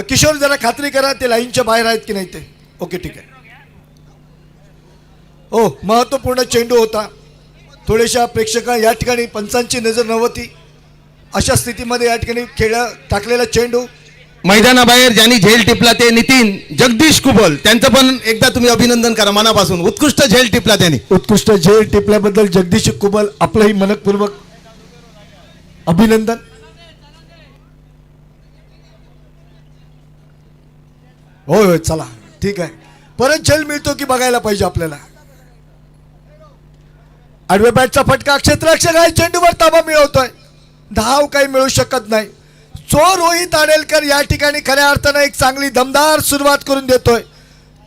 किशोर जरा खात्री करा ते लाईनच्या बाहेर आहेत की नाही ते. ओके ठीक आहे. हो, महत्त्वपूर्ण चेंडू होता. थोड्याशा प्रेक्षका या ठिकाणी पंचांची नजर नव्हती. अशा स्थितीमध्ये या ठिकाणी टाकलेला चेंडू. मैदानाबाहेर ज्यांनी झेल टिपला ते नितीन जगदीश कुबल, त्यांचं पण एकदा तुम्ही अभिनंदन करा मनापासून. उत्कृष्ट झेल टिपला त्यांनी. उत्कृष्ट झेल टिपल्याबद्दल जगदीश कुबल आपलंही मनपूर्वक अभिनंदन. होय होय, चला ठीक आहे. परत झेल मिळतो की बघायला पाहिजे आपल्याला. आडव्या बॅटचा फटका, क्षेत्ररक्षक आहे, चेंडूवर ताबा मिळवतोय. धाव काही मिळू शकत नाही. जो रोहित आडेलकर या ठिकाणी खऱ्या अर्थानं एक चांगली दमदार सुरुवात करून देतोय,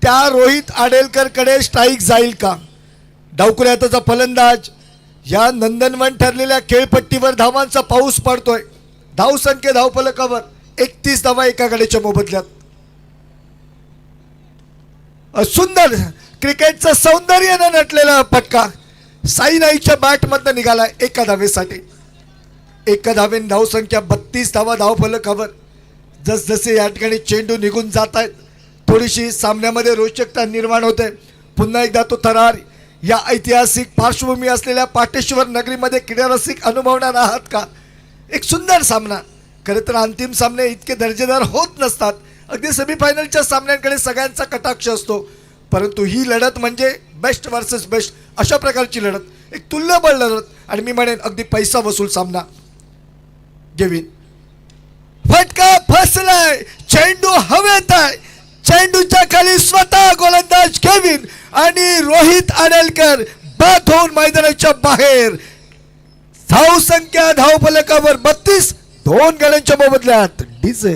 त्या रोहित आडेलकर कडे स्ट्राईक जाईल का? डावखुऱ्याचा फलंदाज. या नंदनवन ठरलेल्या खेळपट्टीवर धावांचा पाऊस पडतोय. धावसंख्या धावफलकावर 31 धावा एका गड्याच्या मोबदल्यात. सुंदर क्रिकेटचं सौंदर्यानं नटलेला फटका साईनाईच्या बॅटमधनं निघाला एका धावेसाठी. एका धावेने धावसंख्या 32 धावा धावफलकावर. जसजसे या ठिकाणी चेंडू निघून जात आहेत, थोडीशी सामन्यामध्ये रोचकता निर्माण होते. पुन्हा एकदा तो थरार या ऐतिहासिक पार्श्वभूमी असलेल्या पाटेश्वर नगरीमध्ये क्रीडारसिक अनुभवणार आहात का? एक सुंदर सामना. खरं तर अंतिम सामने इतके दर्जेदार होत नसतात. अगदी सेमीफायनलच्या सामन्यांकडे सगळ्यांचा कटाक्ष असतो, परंतु ही लढत म्हणजे बेस्ट वर्सेस बेस्ट अशा प्रकारची लढत, एक तुल्यबळ लढत, आणि मी म्हणेन अगदी पैसा वसूल सामना. गेविन फटका फसलाय, चेंडू हवेत आहे, चेंडूच्या खाली स्वतः गोलंदाज गेविन आणि रोहित आडेलकर बाद होऊन मैदानाच्या बाहेर. धावसंख्या धावफलकावर 32, 2 गड्यांच्या मोबदल्यात डीजे.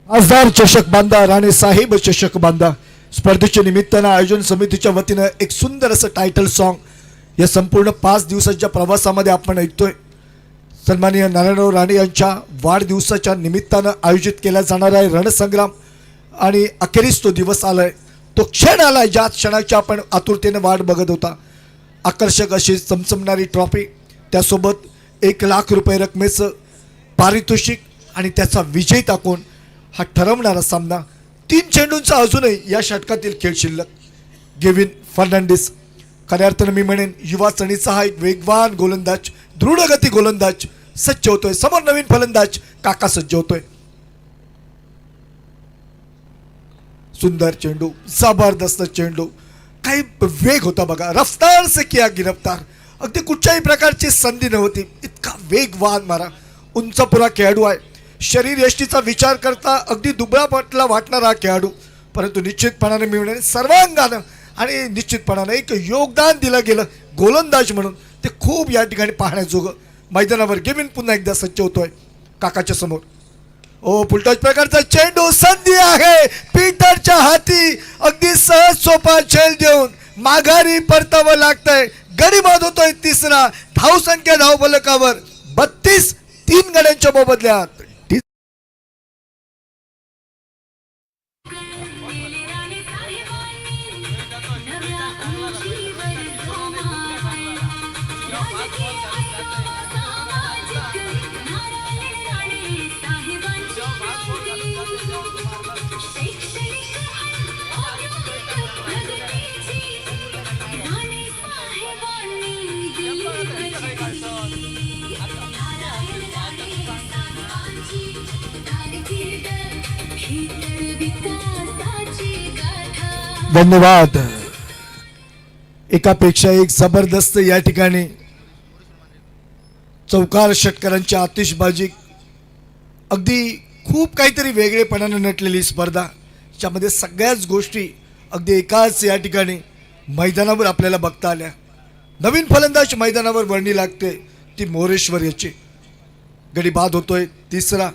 खासदार चषक बांधा, राणे साहेब चषक बांधा स्पर्धेच्या निमित्तानं आयोजन समितीच्या वतीनं एक सुंदर असं टायटल सॉन्ग या संपूर्ण 5 दिवसाच्या प्रवासामध्ये आपण ऐकतोय. सन्माननीय नारायणराव राणे यांच्या वाढदिवसाच्या निमित्तानं आयोजित केला जाणार आहे रणसंग्राम, आणि अखेरीस तो दिवस आलाय, तो क्षण आलाय ज्या क्षणाची आपण आतुरतेने वाट बघत होता. आकर्षक अशी चमचमणारी ट्रॉफी, त्यासोबत 1 लाख रुपये रकमेचं पारितोषिक आणि त्याचा विजेता कोण हा ठरवणारा सामना. 3 चेंडूंचा अजूनही या षटकातील खेळ शिल्लक. गेविन फर्नांडिस खऱ्या अर्थानं मी म्हणेन युवा चणीचा हा एक वेगवान गोलंदाज, दृढगती गोलंदाज सज्ज होतोय. समोर नवीन फलंदाज काका सज्ज होतोय. सुंदर चेंडू, जबरदस्त चेंडू, काही वेग होता बघा. रफ्तार से किया गिरफ्तार, अगदी कुठच्याही प्रकारची संधी नव्हती. इतका वेगवान मारा. उंचपुरा खेळाडू आहे. शरीर यष्टीचा विचार करता अगदी दुबळा पटला वाटणारा हा खेळाडू, परंतु निश्चितपणाने मी म्हणेन सर्वांगानं आणि निश्चितपणाने एक योगदान दिलं गेलं गोलंदाज म्हणून, ते खूप या ठिकाणी पाहण्याजोगं. मैदानावर गेविन पुन्हा एकदा सज्ज होतोय काकाच्या समोर. ओ फुलटॉच प्रकारचा चेंडू, संधी आहे पीटरच्या हाती. अगदी सहज सोपा झेल देऊन माघारी परतावं लागतंय. गडी बाद होतोय 3रा. धावसंख्या धावफलकावर 32, 3 गड्यांच्या मोबदल्यात. धन्यवाद. एकापेक्षा एक जबरदस्त या ठिकाणी चौकार षटकारांची आतिषबाजी, अगदी खूप काहीतरी वेगळेपणाने नटलेली स्पर्धा, ज्यामध्ये सगळ्याच गोष्टी अगदी एकाच या ठिकाणी मैदानावर आपल्याला बघता आल्या. नवीन फलंदाज मैदानावर वर्णी लागते ती मोरेश्वर याची. गडी बाद होतोय 3रा.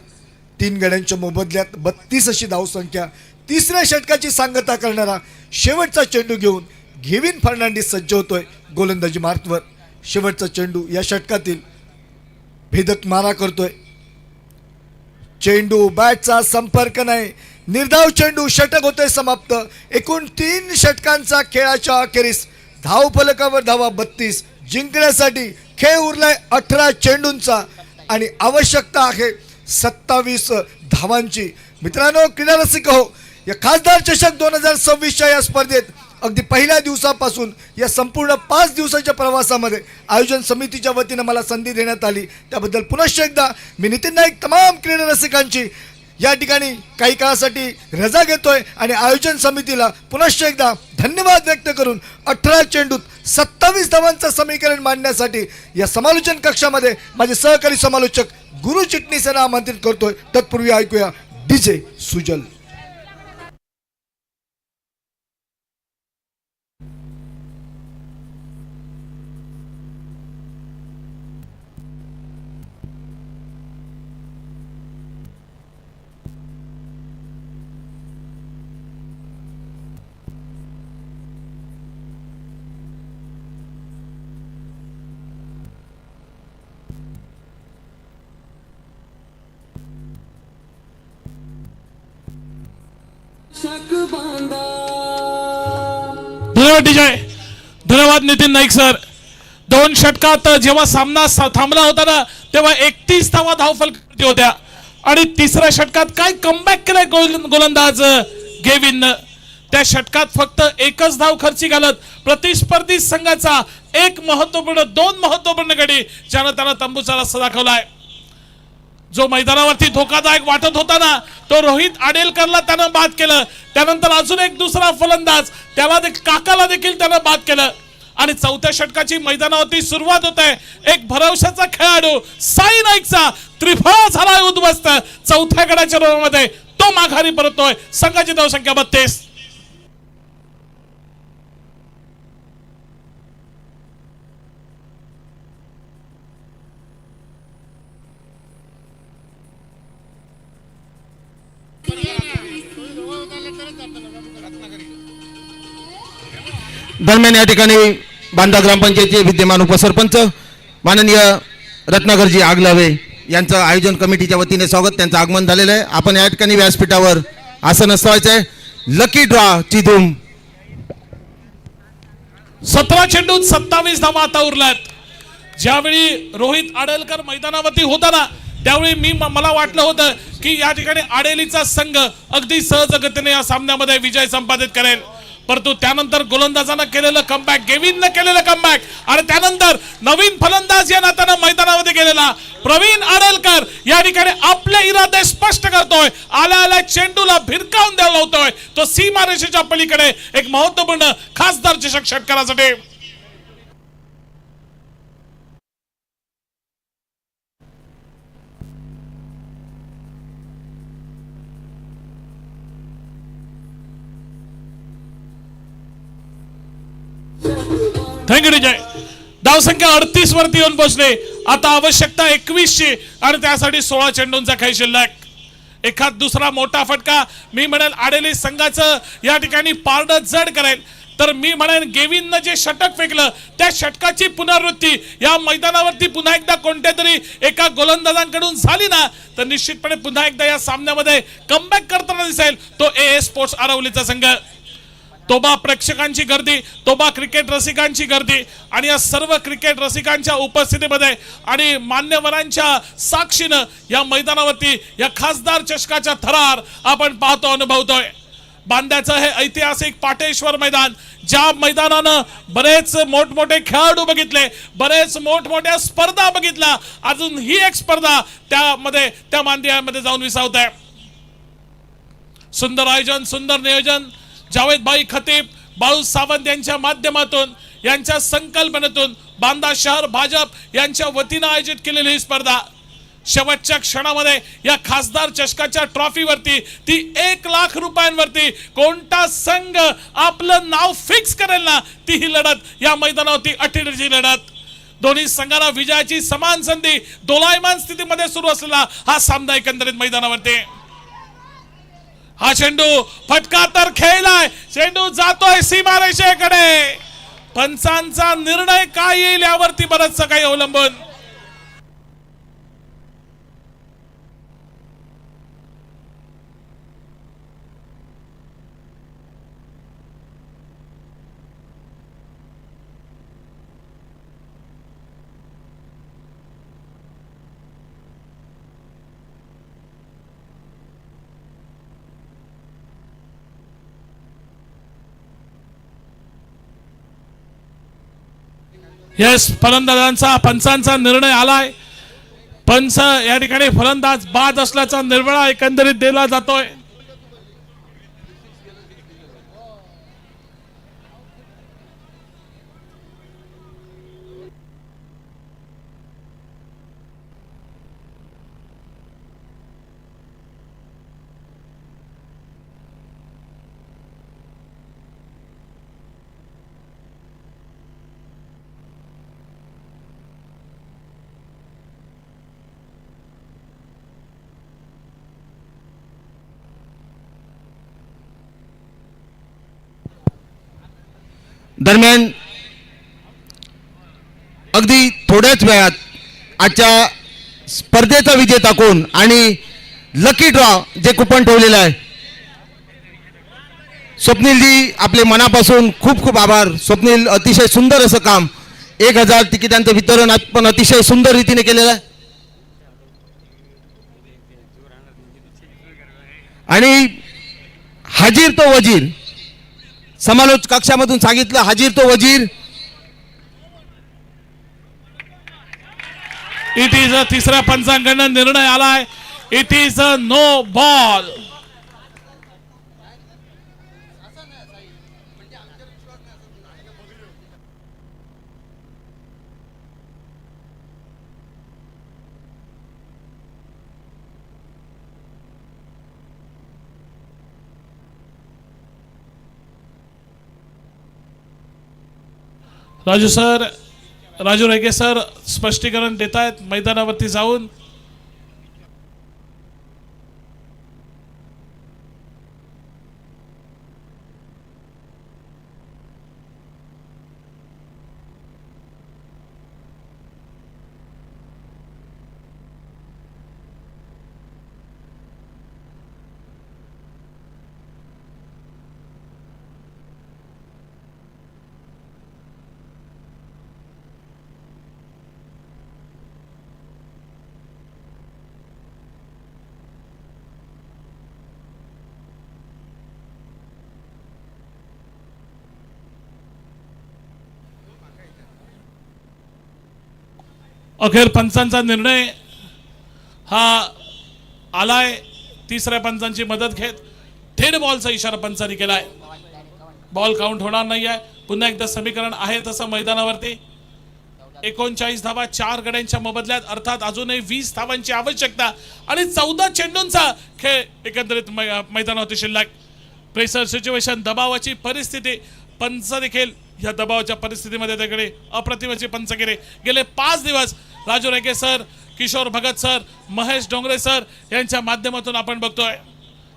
3 गड्यांच्या मोबदल्यात 32 अशी धावसंख्या. तिसऱ्या षटकाची सांगता करणारा शेवटचा चेंडू घेऊन गेविन फर्नांडिस सज्ज होतोय गोलंदाजी मार्कवर. शेवटचा चेंडू या षटकातील भेदक मारा करतोय. चेंडू बॅटचा संपर्क नाही, निर्धाव चेंडू. षटक होतोय समाप्त. एकूण 3 षटकांचा खेळाच्या अखेरीस धावफलकावर धावा 32. जिंकण्यासाठी खेळ उरलाय 18 चेंडूंचा आणि आवश्यकता आहे 27 धावांची. मित्रांनो, क्रीडा रसिक हो, या खासदार चषक 2026च्या या स्पर्धेत अगदी पहिल्या दिवसापासून या संपूर्ण 5 दिवसाच्या प्रवासामध्ये आयोजन समितीच्या वतीनं मला संधी देण्यात आली, त्याबद्दल पुनश्च एकदा मी नितीन नाईक तमाम क्रीडा रसिकांची या ठिकाणी काही काळासाठी रजा घेतोय आणि आयोजन समितीला पुनश्च एकदा धन्यवाद व्यक्त करून 18 चेंडूत 27 धावांचं समीकरण मांडण्यासाठी या समालोचन कक्षामध्ये माझे सहकारी समालोचक गुरु चिटणीस यांना आमंत्रित करतोय. तत्पूर्वी ऐकूया डीजे सुजल. धन्यवाद विजय, धन्यवाद नितीन नाईक सर. 2 षटकात जेव्हा सामना थांबला होता ना, तेव्हा 31 धावा धावफलकावरती होत्या आणि तिसऱ्या षटकात काय कमबॅक केलाय गोलंदाज गेविननं. त्या षटकात फक्त 1च धाव खर्ची घालत प्रतिस्पर्धी संघाचा 2 महत्वपूर्ण गडी ज्यानं त्याला तंबूचा रस्ता दाखवलाय. जो मैदानावरती धोकादायक वाटत होता ना, तो रोहित आडेलकरला त्यानं बाद केलं. त्यानंतर अजून एक दुसरा फलंदाज काकाला देखील त्यानं बाद केलं आणि चौथ्या षटकाची मैदानावरती सुरुवात होत आहे. एक भरवशाचा खेळाडू साई नाईकचा त्रिफळा झालाय उद्ध्वस्त. चौथ्या गडाच्या रोमध्ये तो माघारी परततोय. संघाची धावसंख्या 32. दरम्यान या ठिकाणी बांदा ग्रामपंचायतीचे विद्यमान उपसरपंच माननीय रत्नाकरजी आगलावे यांचं आयोजन कमिटीच्या वतीने स्वागत. त्यांचं आगमन झालेलं आहे. आपण या ठिकाणी व्यासपीठावर आसन असवायचं आहे. लकी ड्रॉ ची धूम. 17 चेंडूत 27 धावा आता उरल्यात. ज्यावेळी रोहित आडेलकर मैदानावरती होता ना, त्यावेळी मला वाटलं होतं की या ठिकाणी आडेलीचा संघ अगदी सहजगतीने या सामन्यामध्ये विजय संपादित करेल. परंतु त्यानंतर गोलंदाजानं केलेलं कमबॅक, गेविननं केलेलं कमबॅक आणि त्यानंतर नवीन फलंदाज या नात्यानं मैदानामध्ये गेलेला प्रवीण आडेलकर या ठिकाणी आपले इरादे स्पष्ट करतोय. आल्या चेंडूला भिरकावून द्यायला होतोय. तो सीमारेषेच्या पलीकडे एक महत्वपूर्ण खासदार चषक षटकारासाठी. थँक्यू विजय. धावसंख्या 38 वरती येऊन पोहोचले. आता आवश्यकता 21 ची आणि त्यासाठी 16 चेंडूंचा खेळ शिल्लक. एखाद दुसरा मोठा फटका मी म्हणेल आडेली संघाचं या ठिकाणी पारडं जड करेल. तर मी म्हणेन गेविननं जे षटक फेकलं त्या षटकाची पुनरावृत्ती या मैदानावरती पुन्हा एकदा कोणत्या तरी एका गोलंदाजांकडून झाली ना, तर निश्चितपणे पुन्हा एकदा या सामन्यामध्ये कमबॅक करताना दिसेल तो AA स्पोर्ट्स आरवलीचा संघ. तोबा प्रेक्षकांची गर्दी, तोबा क्रिकेट रसिकांची गर्दी आणि या सर्व क्रिकेट रसिकांच्या उपस्थितीमध्ये आणि मान्यवरांच्या साक्षीनं या मैदानावरती या खासदार चषकाच्या थरार आपण पाहतो, अनुभवतोय. बांद्याचं हे ऐतिहासिक पाटेश्वर मैदान, ज्या मैदानानं बरेच मोठमोठे खेळाडू बघितले, बरेच मोठमोठ्या स्पर्धा बघितल्या, अजून ही एक स्पर्धा त्यामध्ये त्या मांदियामध्ये जाऊन विसावत आहे. सुंदर आयोजन, सुंदर नियोजन, जावेद भाई खतीब, बाळू सावंत यांच्या माध्यमातून, यांच्या संकल्पनेतून बांदा शहर भाजप यांच्या वतीनं आयोजित केलेली ही स्पर्धा शेवटच्या क्षणामध्ये या खासदार चषकाच्या ट्रॉफीवरती ती 1 लाख रुपयांवरती कोणता संघ आपलं नाव फिक्स करेल ना, ती ही लढत या मैदानावरती अटीतटीची लढत. दोन्ही संघाला विजयाची समान संधी दोलायमान स्थितीमध्ये सुरू असलेला हा सामना एकंदरीत मैदानावरती. हा चेंडू फटका तर खेळलाय, चेंडू जातोय सीमारेषेकडे. पंचांचा निर्णय काय येईल यावरती बरंच काही अवलंबून. यस, फलंदाजांचा पंचांचा निर्णय आलाय. पंच या ठिकाणी फलंदाज बाद असल्याचा निर्णय एकंदरीत दिला जातोय. दरम्यान अगदी थोड्याच वेळात आजच्या स्पर्धेचा विजेता कोण आणि लकी ड्रॉ जे कुपन ठेवलेलं आहे. स्वप्नीलजी आपले मनापासून खूप खूप आभार. स्वप्नील, अतिशय सुंदर असं काम. 1000 तिकिटांचं वितरण आपण अतिशय सुंदर रीतीने केलेलं आहे. आणि हाजीर तो वजीर, समालोच कक्षामधून सांगितलं, हाजीर तो वजीर. इट इज तिसऱ्या पंचांकडनं निर्णय आलाय. It is a no ball. Raju Rege sir स्पष्टीकरण देत आहेत मैदानावरती जाऊन. अखेर पंचांचा निर्णय हा आलाय. तिसऱ्या पंचांची मदत घेत थेट बॉलचा इशारा पंचांनी केलाय. बॉल काउंट होणार नाही आहे. पुन्हा एकदा समीकरण आहे तसं मैदानावरती 39 धावा 4 गड्यांच्या मोबदल्यात, अर्थात अजूनही 20 धावांची आवश्यकता आणि 14 चेंडूंचा खेळ एकंदरीत मैदानावरती शिल्लक. प्रेशर सिच्युएशन, दबावाची परिस्थिती. पंच देखील या दबावाच्या परिस्थितीमध्ये त्याकडे अप्रतिमाचे पंच केले. गेले 5 दिवस Raju Rege sir, Kishor Bhagat sir, Mahesh Dongre sir यांच्या माध्यमातून आपण बघतोय.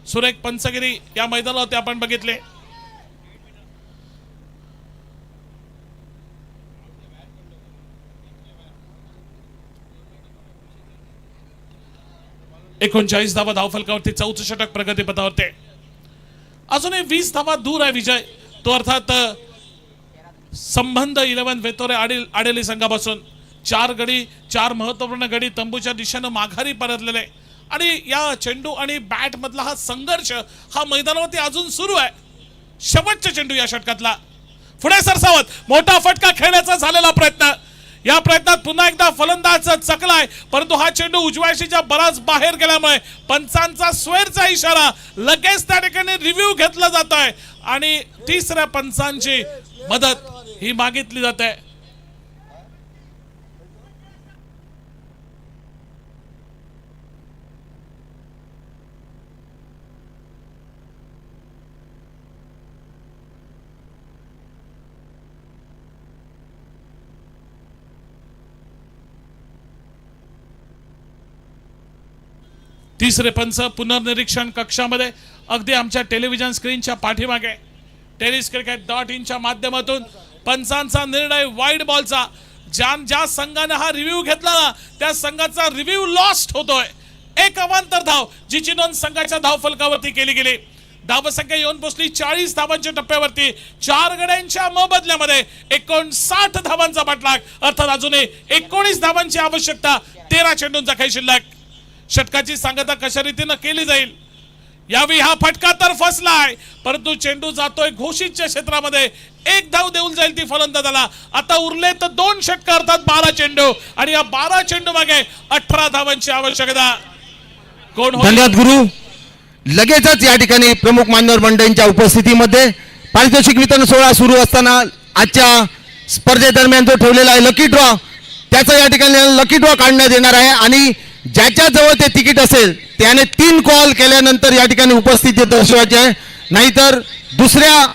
सुरेख पंचगिरी या मैदानावरती आपण बघितले. एकोणचाळीस धावा धावफलकावरती 4th षटक प्रगतीपथावरती. अजूनही 20 धावा दूर आहे विजय. तो अर्थात संबंध 11 वेतोरे आडेली संघापासून. 4 गडी, 4 महत्वपूर्ण गडी तंबूच्या दिशेनं माघारी परतलेले. आणि या चेंडू आणि बॅट मधला हा संघर्ष हा मैदानावरती अजून सुरू आहे. शेवटचा चेंडू या षटकातला. पुढे सरसावत मोठा फटका खेळण्याचा झालेला प्रयत्न. या प्रयत्नात पुन्हा एकदा फलंदाज चकलाय, परंतु हा चेंडू उजव्याशीच्या बराच बाहेर गेल्यामुळे पंचांचा स्वेरचा इशारा लगेच त्या ठिकाणी रिव्ह्यू घेतला जात आहे आणि तिसऱ्या पंचांची मदत ही मागितली जाते. तिसरे पंच पुनर्निरीक्षण कक्षामध्ये अगदी आमच्या टेलिव्हिजन स्क्रीनच्या पाठीमागे tenniscricket.in माध्यमातून पंचांचा निर्णय वाईड बॉलचा ज्या संघाने हा रिव्ह्यू घेतला ना त्या संघाचा रिव्ह्यू लॉस्ट होतोय. एक अवांतर धाव जिची नोंद संघाच्या धावफलकावरती केली गेली. धावसंख्या येऊन पोहोचली 40 धावांच्या टप्प्यावरती. 4 गड्यांच्या मोबदल्यामध्ये 59 धावांचा पाठलाग, अर्थात अजूनही 19 धावांची आवश्यकता. 13 चेंडूंचा काही शिल्लक. षटकाची सांगता कशा रीतीनं केली जाईल यावेळी हा फटका तर फसलाय, परंतु चेंडू जातोय घोषितच्या क्षेत्रामध्ये. 1 धाव देऊन जाईल ती फलंदाजाला. आता उरले तर 2 षटक अर्थात 12 चेंडू आणि या 12 चेंडू मागे 18 धावांची आवश्यकता. कोण होईल? धन्यवाद गुरु. लगेचच या ठिकाणी प्रमुख मान्यवर मंडळींच्या उपस्थितीमध्ये पारितोषिक वितरण सोहळा सुरू असताना आजच्या स्पर्धेदरम्यान जो ठेवलेला आहे लकी ड्रॉ, त्याचा या ठिकाणी लकी ड्रॉ काढण्यात येणार आहे आणि ज्याच्या जवळ ते तिकीट असेल त्याने 3 कॉल केल्यानंतर या ठिकाणी उपस्थिती दर्शवायची आहे, नाहीतर दुसऱ्या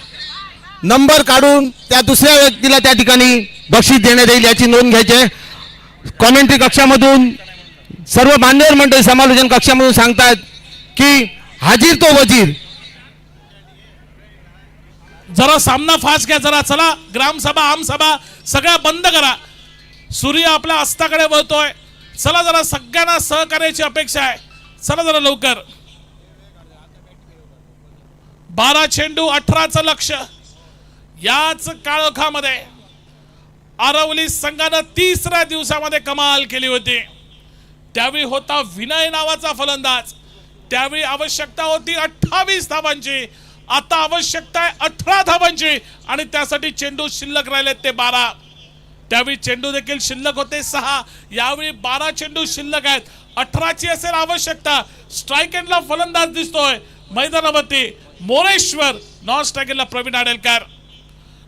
नंबर काढून त्या दुसऱ्या व्यक्तीला त्या ठिकाणी बक्षीस देण्यात येईल याची नोंद घ्यायची आहे. कॉमेंट्री कक्षामधून सर्व मान्यवर मंडळी समालोचन कक्षामधून सांगतायत की हाजीर तो वजीर. जरा सामना फास्ट घ्या जरा. चला ग्रामसभा आमसभा सगळ्या बंद करा. सूर्य आपल्या अस्ताकडे वळतोय. चला जरा सगळ्यांना सहकार्याची अपेक्षा आहे. चला जरा लवकर. 12 चेंडू 18चं लक्ष. याच काळोखामध्ये आरवली संघानं 3ऱ्या दिवसामध्ये कमाल केली होती. त्यावेळी होता विनय नावाचा फलंदाज. त्यावेळी आवश्यकता होती 28 धावांची. आता आवश्यकता आहे 18 धावांची आणि त्यासाठी चेंडू शिल्लक राहिलेत ते 12. त्यावेळी चेंडू देखील शिल्लक होते 6. यावेळी 12 चेंडू शिल्लक आहेत. 18ची असेल आवश्यकता. स्ट्राईक एंडला फलंदाज दिसतोय मैदानावरती मोरेश्वर. नॉन स्ट्राईक एंडला प्रवीण आडेलकर.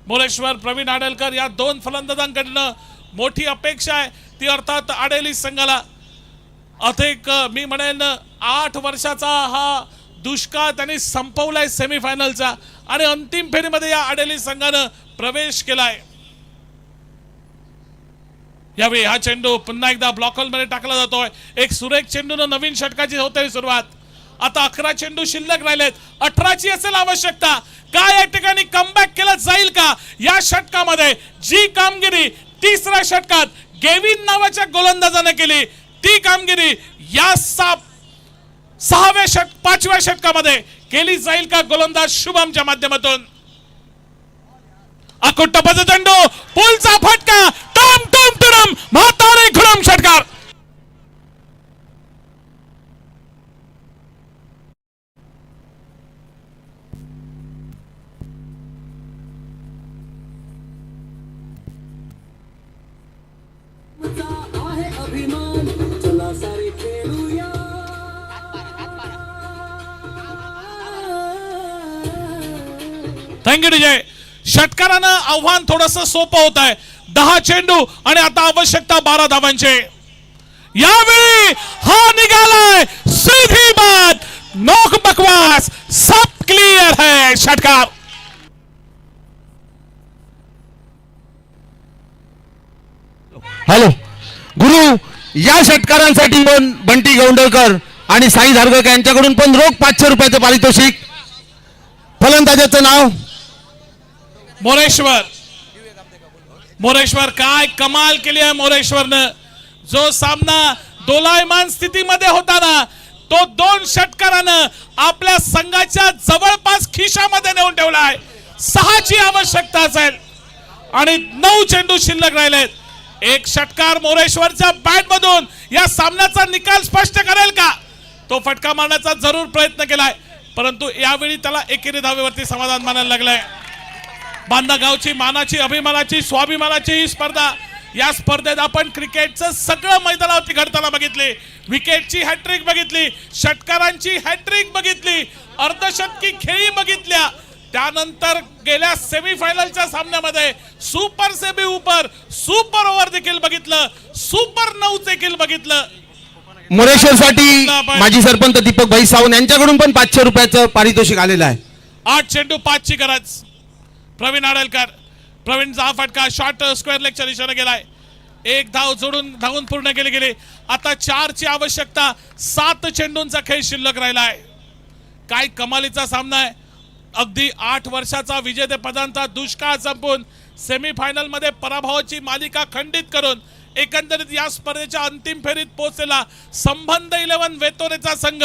मोरेश्वर प्रवीण आडेलकर या 2 फलंदाजांकडनं मोठी अपेक्षा आहे ती अर्थात आडेली संघाला. अधिक मी म्हणेन 8 वर्षाचा हा दुष्काळ त्यांनी संपवलाय सेमीफायनलचा आणि अंतिम फेरीमध्ये या आडेली संघानं प्रवेश केलाय. यावेळी हा चेंडू पुन्हा एकदा ब्लॉक होल मध्ये टाकला जातोय. एक सुरेख चेंडून नवीन षटकाची होते सुरुवात. आता 11 चेंडू शिल्लक राहिलेत. 18ची असेल आवश्यकता. काय या ठिकाणी कमबॅक केलं जाईल का या षटकामध्ये? जी कामगिरी 3ऱ्या षटकात गेविन नावाच्या गोलंदाजाने केली ती कामगिरी या 5व्या षटकामध्ये केली जाईल का गोलंदाज शुभमच्या माध्यमातून? अकोटपाचा चेंडू पुलचा फटका. टम टम टम म्हातारे खुडम षटकार. थँक्यू विजय. षटकारानं आव्हान थोडस सोपं होत आहे. 10 चेंडू आणि आता आवश्यकता 12 धावांचे. यावेळी हा निघालाय सीधी बात. नोक बकवास सब क्लियर है. षटकार हॅलो गुरु. या षटकारांसाठी पण बंटी गौंडकर आणि साई धारगक यांच्याकडून पण रोख 500 रुपयाचं पारितोषिक. फलंदाजाचं नाव मोरेश्वर. मोरेश्वर काय कमाल केली आहे मोरेश्वरनं. जो सामना दोलायमान स्थितीमध्ये होता ना तो 2 षटकारानं आपल्या संघाच्या जवळपास खिशामध्ये नेऊन ठेवलाय. 6ची आवश्यकता असेल आणि 9 चेंडू शिल्लक राहिलेत. एक षटकार मोरेश्वरच्या बॅट मधून या सामन्याचा निकाल स्पष्ट करेल का? तो फटका मारण्याचा जरूर प्रयत्न केलाय परंतु यावेळी त्याला एकेरी धावेवरती समाधान मानायला लागलंय. बांदा गावची मानाची अभिमानाची स्वाभिमानाची ही स्पर्धा. या स्पर्धेत आपण क्रिकेटचं सगळं मैदानावरती घडताना बघितले. विकेटची हॅट्रिक बघितली, षटकारांची हॅट्रिक बघितली, अर्धशतकी खेळी बघितल्या. त्यानंतर गेल्या सेमीफायनलच्या सामन्यामध्ये सुपर सेमी उपर सुपर ओव्हर देखील बघितलं, सुपर 9 देखील बघितलं. मोरेश्वरसाठी माजी सरपंच दीपक भाई सावंत यांच्याकडून पण 500 रुपयाचं पारितोषिक आलेलं आहे. 8 चेंडू 5ची गरज. प्रवीण आडेलकर. प्रवीणचा हा फटका शॉर्ट स्क्वेअर लेगच्या दिशेने गेलाय. एक धाव धावून पूर्ण केली गेली. आता 4ची आवश्यकता. 7 चेंडूंचा खेळ शिल्लक राहिला आहे. काय कमालीचा सामना आहे. अगदी 8 वर्षाचा विजेतेपदांचा दुष्काळ संपून सेमीफायनल मध्ये पराभवाची मालिका खंडित करून एकंदरीत या स्पर्धेच्या अंतिम फेरीत पोहोचलेला संबंध 11 वेतोरेचा संघ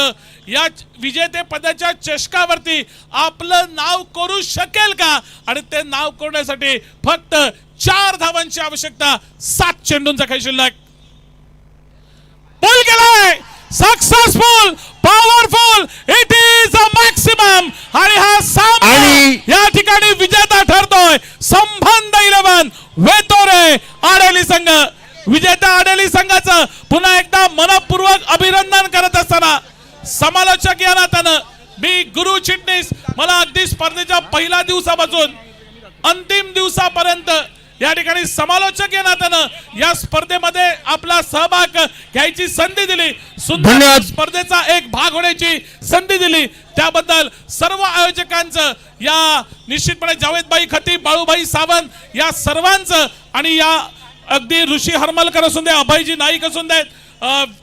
या विजेतेपदाच्या चषकावरती आपलं नाव करू शकेल का. आणि ते नाव करण्यासाठी फक्त 4 धावांची आवश्यकता. 7 चेंडूंचा खेळ शिल्लक. पूल केलाय. Successful, powerful, it is a maximum. आणि हा सामना या ठिकाणी विजेता ठरतोय संबंध 11 वेतोरे आडेली संघ. विजेता आडेली संघाचं पुन्हा एकदा मनपूर्वक अभिनंदन करत असताना समालोचक या नात्यानं मी गुरु चिटणीस मला अगदी स्पर्धेच्या पहिल्या दिवसापासून अंतिम दिवसापर्यंत या ठिकाणी समालोचक या नात्यानं या स्पर्धेमध्ये आपला सहभाग घ्यायची संधी दिली. सुंदर स्पर्धेचा एक भाग होण्याची संधी दिली त्याबद्दल सर्व आयोजकांचं, या निश्चितपणे जावेदभाई खतीब, बाळूभाई सावंत या सर्वांचं, आणि या अगदी ऋषी हरमलकर असून दे, अभयजी नाईक असून देत,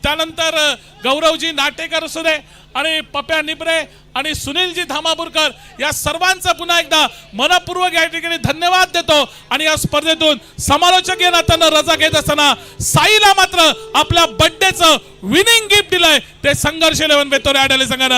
त्यानंतर गौरवजी नाटेकर असू दे, आणि पप्या निबरे आणि सुनीलजी धामापूरकर या सर्वांचं पुन्हा एकदा मनपूर्वक या ठिकाणी धन्यवाद देतो. आणि या स्पर्धेतून समालोचक या नात्यानं रजा घेत असताना साईला मात्र आपल्या बर्थडेचं विनिंग गिफ्ट दिलंय ते संघर्ष 11 वेतोरे आडेली संघानं.